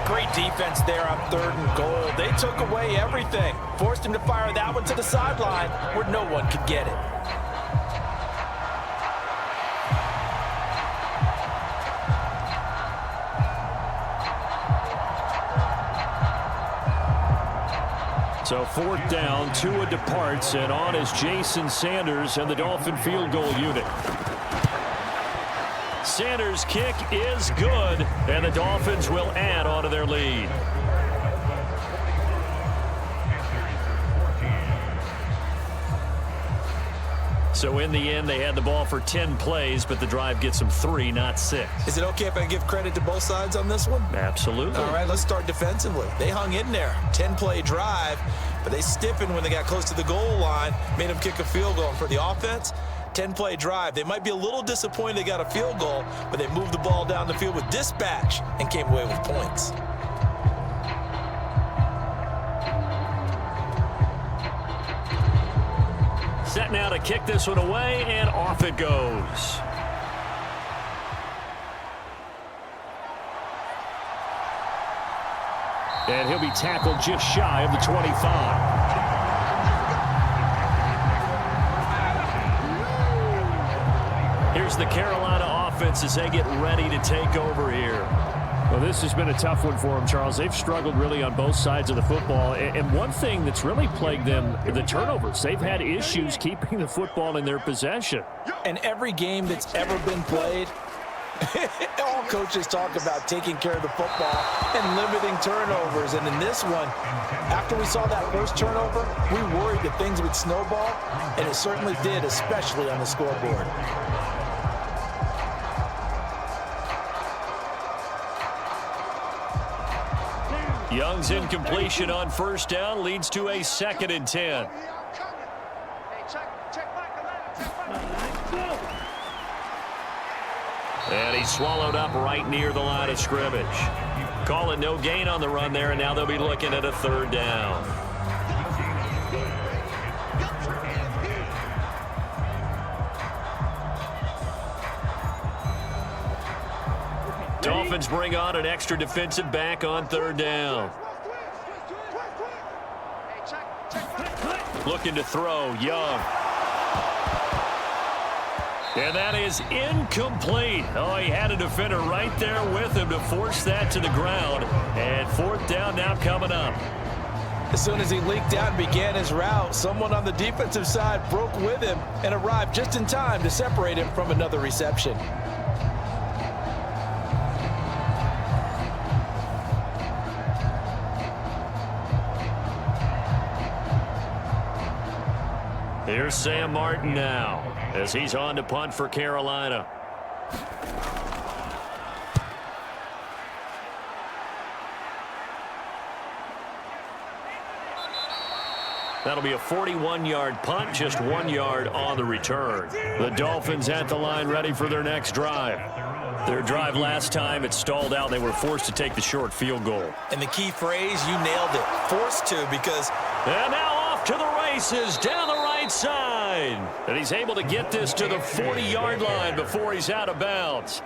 Great defense there on 3rd and goal. They took away everything. Forced him to fire that one to the sideline where no one could get it. So 4th down, Tua departs, and on is Jason Sanders and the Dolphin field goal unit. Sanders' kick is good, and the Dolphins will add on to their lead. So in the end, they had the ball for 10 plays, but the drive gets them 3, not 6. Is it okay if I give credit to both sides on this one? Absolutely. All right, let's start defensively. They hung in there. 10-play drive, but they stiffened when they got close to the goal line, made them kick a field goal. And for the offense, 10-play drive. They might be a little disappointed they got a field goal, but they moved the ball down the field with dispatch and came away with points. Set now to kick this one away, and off it goes. And he'll be tackled just shy of the 25. Here's the Carolina offense as they get ready to take over here. Well, this has been a tough one for them, Charles. They've struggled really on both sides of the football. And one thing that's really plagued them, the turnovers. They've had issues keeping the football in their possession. And every game that's ever been played, all coaches talk about taking care of the football and limiting turnovers. And in this one, after we saw that first turnover, we worried that things would snowball, and it certainly did, especially on the scoreboard. Young's incompletion on first down leads to a 2nd and 10. And he's swallowed up right near the line of scrimmage. Call it no gain on the run there, and now they'll be looking at a 3rd down. Dolphins bring on an extra defensive back on 3rd down. Looking to throw, Young. And that is incomplete. Oh, he had a defender right there with him to force that to the ground. And 4th down now coming up. As soon as he leaked out and began his route, someone on the defensive side broke with him and arrived just in time to separate him from another reception. Here's Sam Martin now as he's on to punt for Carolina. That'll be a 41-yard punt, just 1 yard on the return. The Dolphins at the line ready for their next drive. Their drive last time, it stalled out. They were forced to take the short field goal. And the key phrase, you nailed it, forced to, because... And now off to the races down the right side. And he's able to get this to the 40-yard line before he's out of bounds.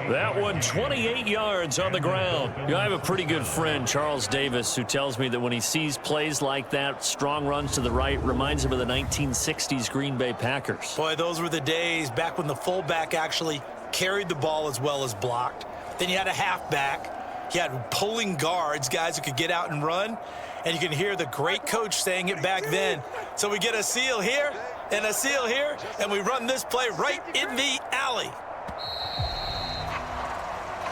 That one 28 yards on the ground. You know, I have a pretty good friend, Charles Davis, who tells me that when he sees plays like that, strong runs to the right, reminds him of the 1960s Green Bay Packers. Boy, those were the days back when the fullback actually carried the ball as well as blocked. Then you had a halfback. You had pulling guards, guys who could get out and run. And you can hear the great coach saying it back then. So we get a seal here and a seal here, and we run this play right in the alley.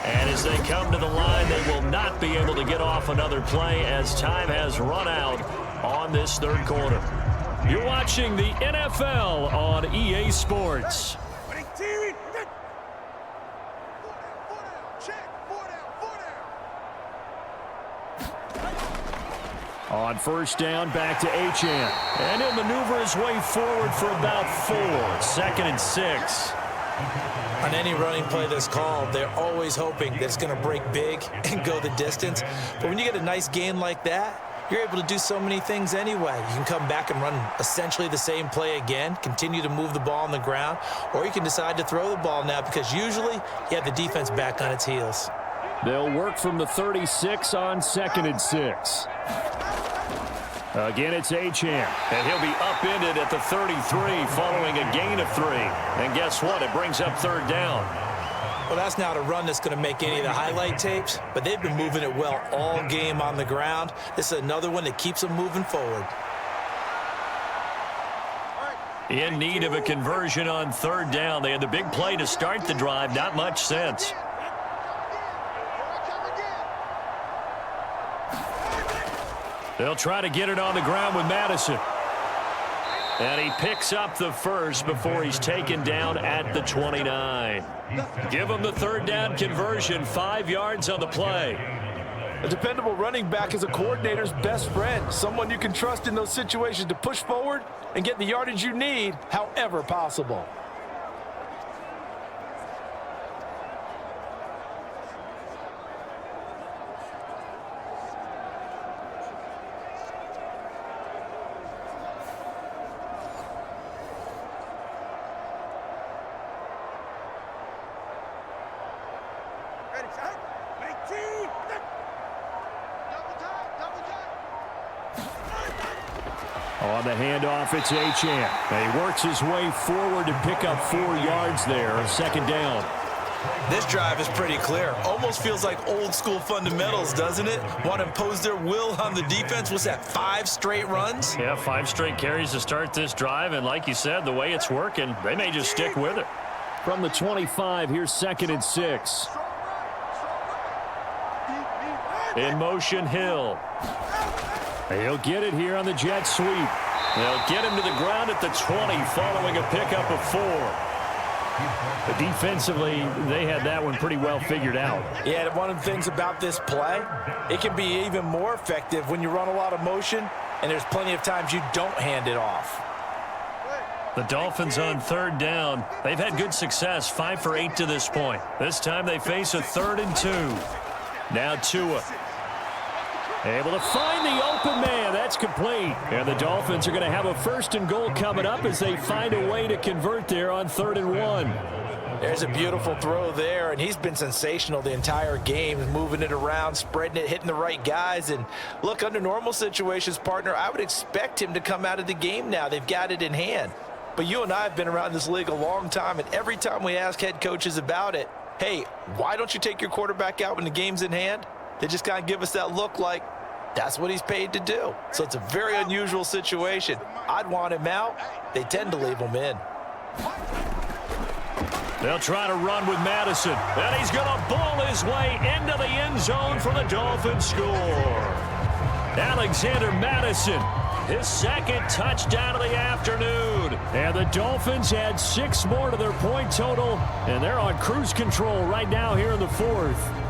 And as they come to the line, they will not be able to get off another play as time has run out on this 3rd quarter. You're watching the NFL on EA Sports. On first down, back to Achane. And he'll maneuver his way forward for about 4. 2nd and 6. On any running play that's called, they're always hoping that it's going to break big and go the distance. But when you get a nice gain like that, you're able to do so many things anyway. You can come back and run essentially the same play again, continue to move the ball on the ground, or you can decide to throw the ball now because usually you have the defense back on its heels. They'll work from the 36 on 2nd and 6. Again, it's Achane. And he'll be upended at the 33 following a gain of 3. And guess what? It brings up 3rd down. Well, that's not a run that's going to make any of the highlight tapes, but they've been moving it well all game on the ground. This is another one that keeps them moving forward. In need of a conversion on 3rd down. They had the big play to start the drive. Not much sense. They'll try to get it on the ground with Madison. And he picks up the first before he's taken down at the 29. Give him the 3rd down conversion, 5 yards on the play. A dependable running back is a coordinator's best friend, someone you can trust in those situations to push forward and get the yardage you need however possible. On the handoff, it's Achane. And he works his way forward to pick up 4 yards there. 2nd down. This drive is pretty clear. Almost feels like old school fundamentals, doesn't it? Want to impose their will on the defense. What's that, 5 straight runs? Yeah, 5 straight carries to start this drive. And like you said, the way it's working, they may just stick with it. From the 25, here's 2nd and 6. In motion, Hill. He'll get it here on the jet sweep. They'll get him to the ground at the 20 following a pickup of 4. But defensively, they had that one pretty well figured out. Yeah, and one of the things about this play, it can be even more effective when you run a lot of motion, and there's plenty of times you don't hand it off. The Dolphins on third down. They've had good success, 5 for 8 to this point. This time they face a 3rd and 2. Now Tua. Able to find the open man. That's complete. And the Dolphins are going to have a 1st and goal coming up as they find a way to convert there on 3rd and 1. There's a beautiful throw there, and he's been sensational the entire game, moving it around, spreading it, hitting the right guys. And look, under normal situations, partner, I would expect him to come out of the game now. They've got it in hand. But you and I have been around this league a long time, and every time we ask head coaches about it, hey, why don't you take your quarterback out when the game's in hand? They just kind of give us that look like that's what he's paid to do. So it's a very unusual situation. I'd want him out. They tend to leave him in. They'll try to run with Madison. And he's going to ball his way into the end zone for the Dolphins score. Alexander Madison, his 2nd touchdown of the afternoon. And the Dolphins add 6 more to their point total, and they're on cruise control right now here in the 4th.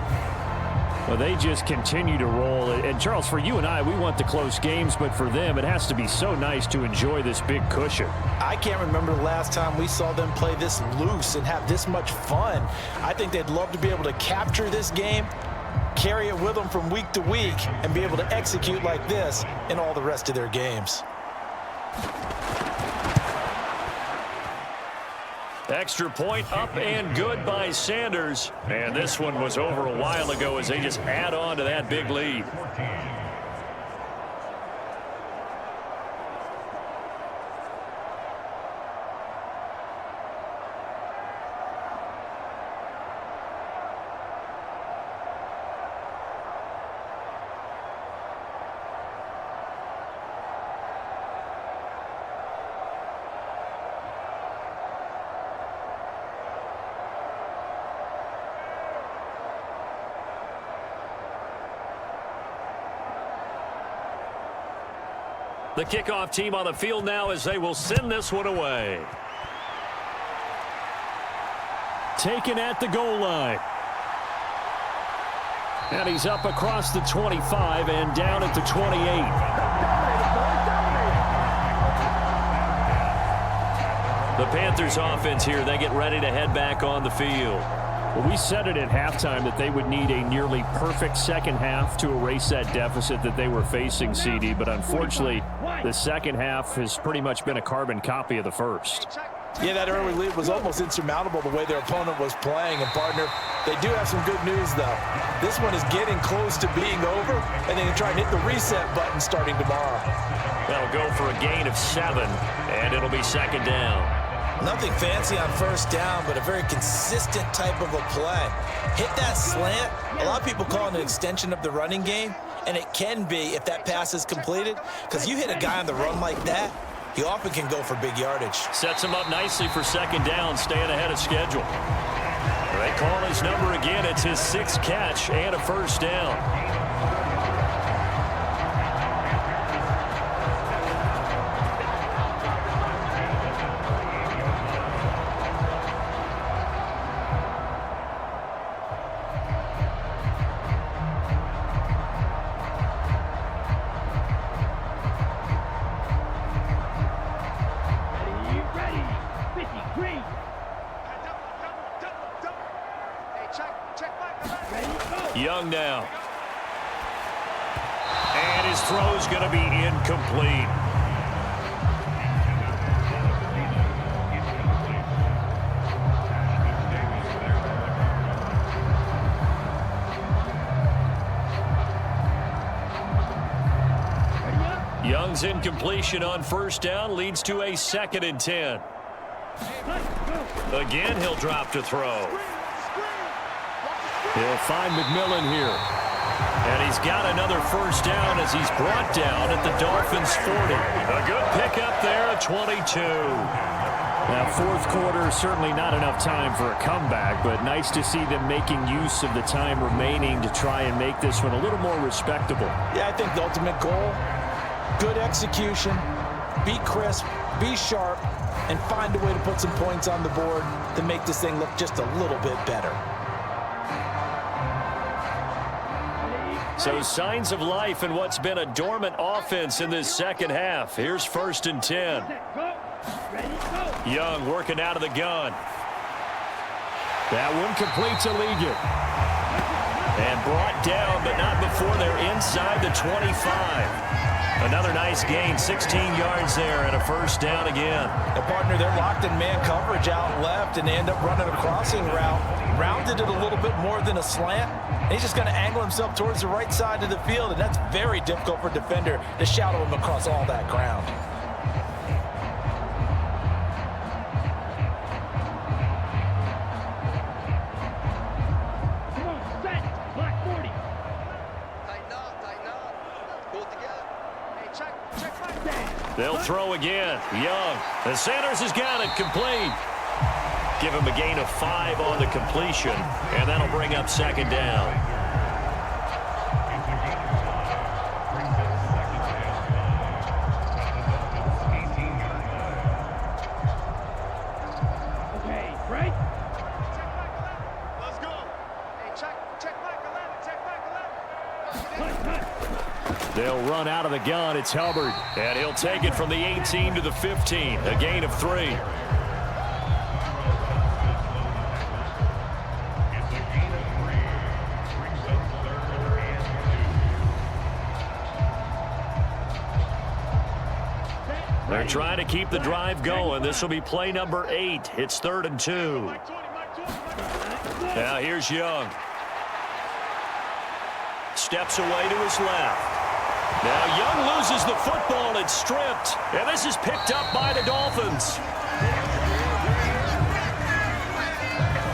Well, they just continue to roll. And, Charles, for you and I, we want the close games, but for them, it has to be so nice to enjoy this big cushion. I can't remember the last time we saw them play this loose and have this much fun. I think they'd love to be able to capture this game, carry it with them from week to week, and be able to execute like this in all the rest of their games. Extra point up and good by Sanders. And this one was over a while ago as they just add on to that big lead. The kickoff team on the field now as they will send this one away. Taken at the goal line. And he's up across the 25 and down at the 28. The Panthers offense here, they get ready to head back on the field. Well, we said it at halftime that they would need a nearly perfect second half to erase that deficit that they were facing, CD. But unfortunately, the second half has pretty much been a carbon copy of the first. Yeah, that early lead was almost insurmountable the way their opponent was playing. And, partner, they do have some good news, though. This one is getting close to being over, and they can try and hit the reset button starting tomorrow. They'll go for a gain of 7, and it'll be 2nd down. Nothing fancy on 1st down, but a very consistent type of a play. Hit that slant. A lot of people call it an extension of the running game, and it can be if that pass is completed, because you hit a guy on the run like that, he often can go for big yardage. Sets him up nicely for 2nd down, staying ahead of schedule. They call his number again. It's his 6th catch and a 1st down. Young now. And his throw's going to be incomplete. Young's incompletion on 1st down leads to a 2nd and 10. Again, he'll drop to throw. He'll find McMillan here. And he's got another 1st down as he's brought down at the Dolphins 40. A good pickup there at 22. Now, 4th quarter, certainly not enough time for a comeback, but nice to see them making use of the time remaining to try and make this one a little more respectable. Yeah, I think the ultimate goal, good execution, be crisp, be sharp, and find a way to put some points on the board to make this thing look just a little bit better. So signs of life in what's been a dormant offense in this second half. Here's 1st and 10. Young working out of the gun. That one completes Allegiant. And brought down, but not before they're inside the 25. Another nice gain, 16 yards there, and a 1st down again. The partner, they're locked in man coverage out left, and they end up running a crossing route. Rounded it a little bit more than a slant. And he's just going to angle himself towards the right side of the field, and that's very difficult for a defender to shadow him across all that ground. They'll throw again. Young. The Sanders has got it. Complete. Give him a gain of 5 on the completion, and that'll bring up 2nd down. Okay, right? Let's go. Hey, check back 11. They'll run out of the gun. It's Hubbard, and he'll take it from the 18 to the 15. A gain of 3. They're trying to keep the drive going. This will be play number 8. It's 3rd and 2. Now here's Young. Steps away to his left. Now Young loses the football. It's stripped. And this is picked up by the Dolphins.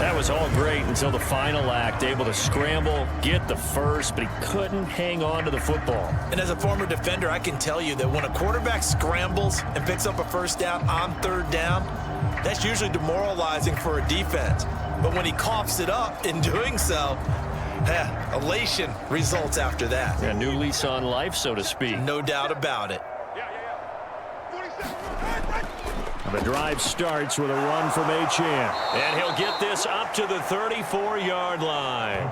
That was all great until the final act. Able to scramble, get the first, but he couldn't hang on to the football. And as a former defender, I can tell you that when a quarterback scrambles and picks up a 1st down on 3rd down, that's usually demoralizing for a defense. But when he coughs it up in doing so, elation results after that. A new lease on life, so to speak. No doubt about it. The drive starts with a run from Achane. And he'll get this up to the 34-yard line.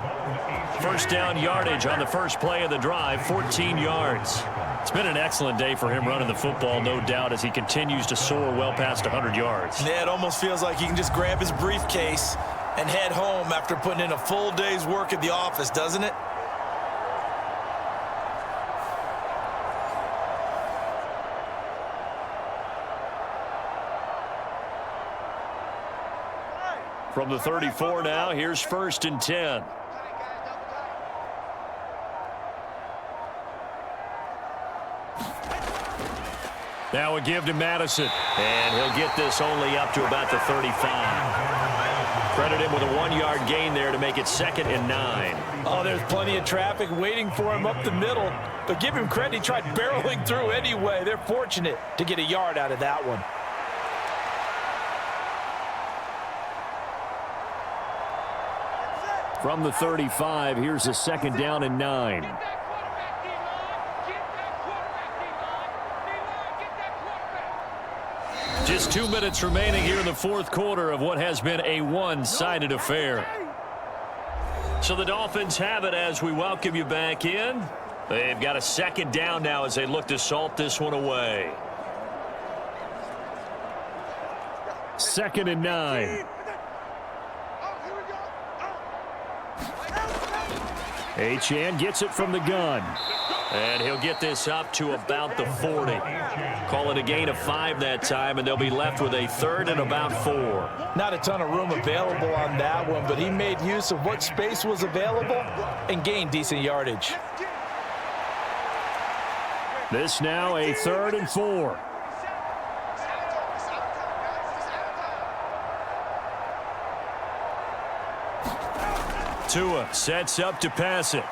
1st down yardage on the first play of the drive, 14 yards. It's been an excellent day for him running the football, no doubt, as he continues to soar well past 100 yards. Yeah, it almost feels like he can just grab his briefcase and head home after putting in a full day's work at the office, doesn't it? From the 34 now, here's 1st and 10. Now a give to Madison, and he'll get this only up to about the 35. Credit him with a 1-yard gain there to make it 2nd and 9. Oh, there's plenty of traffic waiting for him up the middle, but give him credit, he tried barreling through anyway. They're fortunate to get a yard out of that one. From the 35, here's a 2nd down and 9. Just 2 minutes remaining here in the 4th quarter of what has been a one-sided affair. So the Dolphins have it as we welcome you back in. They've got a 2nd down now as they look to salt this one away. 2nd and 9. Achane gets it from the gun. And he'll get this up to about the 40. Call it a gain of 5 that time, and they'll be left with a 3rd and about 4. Not a ton of room available on that one, but he made use of what space was available and gained decent yardage. This now a 3rd and 4. Tua sets up to pass it.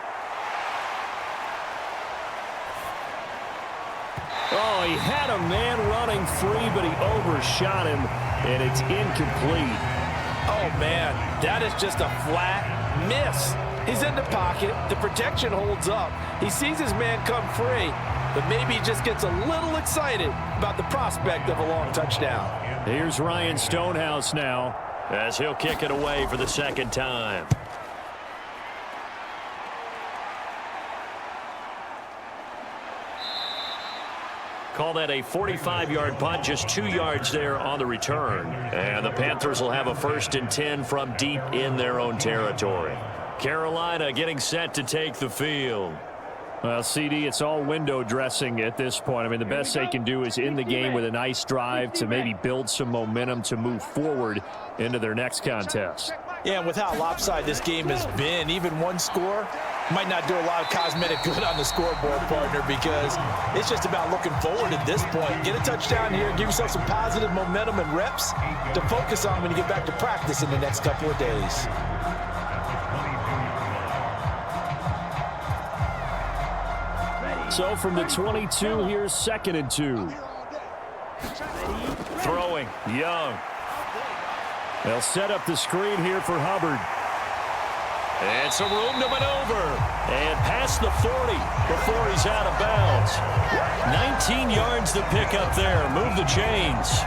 Oh, he had a man running free, but he overshot him, and it's incomplete. Oh, man, that is just a flat miss. He's in the pocket. The protection holds up. He sees his man come free, but maybe he just gets a little excited about the prospect of a long touchdown. Here's Ryan Stonehouse now as he'll kick it away for the second time. Call that a 45-yard punt, just 2 yards there on the return. And the Panthers will have a 1st and 10 from deep in their own territory. Carolina getting set to take the field. Well, CD, it's all window dressing at this point. I mean, the best they can do is in the game with a nice drive to maybe build some momentum to move forward into their next contest. Yeah, and with how lopsided this game has been, even one score might not do a lot of cosmetic good on the scoreboard, partner, because it's just about looking forward at this point. Get a touchdown here, give yourself some positive momentum and reps to focus on when you get back to practice in the next couple of days. So from the 22, here's 2nd and 2. Throwing, Young. They'll set up the screen here for Hubbard. And some room to maneuver. And past the 40 before he's out of bounds. 19 yards to pick up there. Move the chains.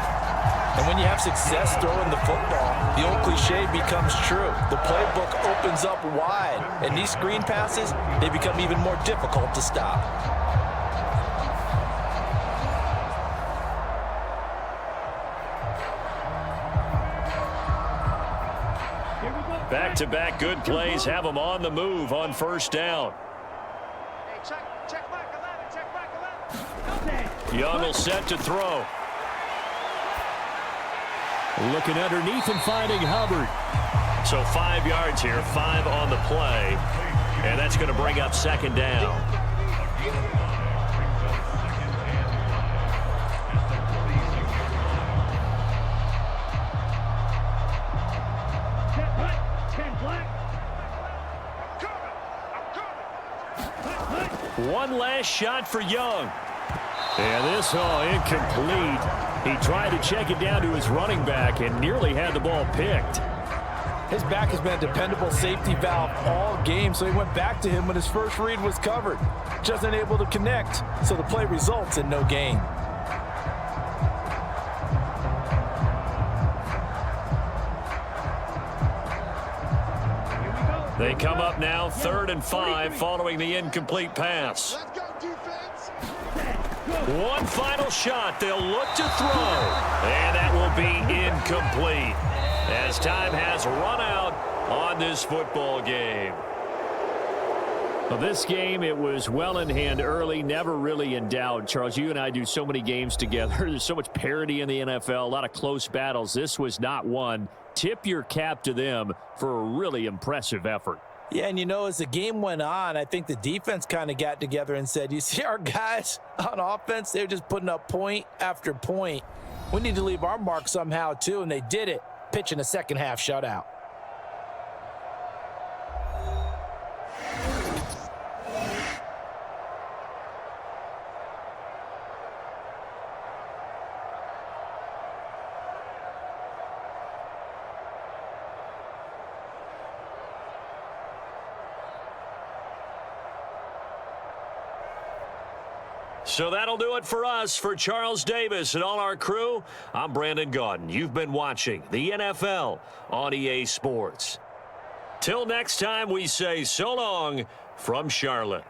And when you have success throwing the football, the old cliche becomes true. The playbook opens up wide. And these screen passes, they become even more difficult to stop. Back-to-back good plays have them on the move on 1st down. Young will set to throw. Looking underneath and finding Hubbard. So 5 yards here, 5 on the play. And that's going to bring up 2nd down. One last shot for Young. And this incomplete. He tried to check it down to his running back and nearly had the ball picked. His back has been a dependable safety valve all game, so he went back to him when his first read was covered. Just unable to connect, so the play results in no gain. They come up now 3rd and 5 following the incomplete pass. Let's go, defense. One final shot. They'll look to throw. And that will be incomplete as time has run out on this football game. Well, this game, it was well in hand early, never really in doubt. Charles, you and I do so many games together. There's so much parity in the NFL, a lot of close battles. This was not one. Tip your cap to them for a really impressive effort. Yeah, and you know, as the game went on, I think the defense kind of got together and said, you see our guys on offense, they're just putting up point after point. We need to leave our mark somehow, too, and they did it, pitching a second-half shutout. So that'll do it for us. For Charles Davis and all our crew, I'm Brandon Gaudin. You've been watching the NFL on EA Sports. Till next time, we say so long from Charlotte.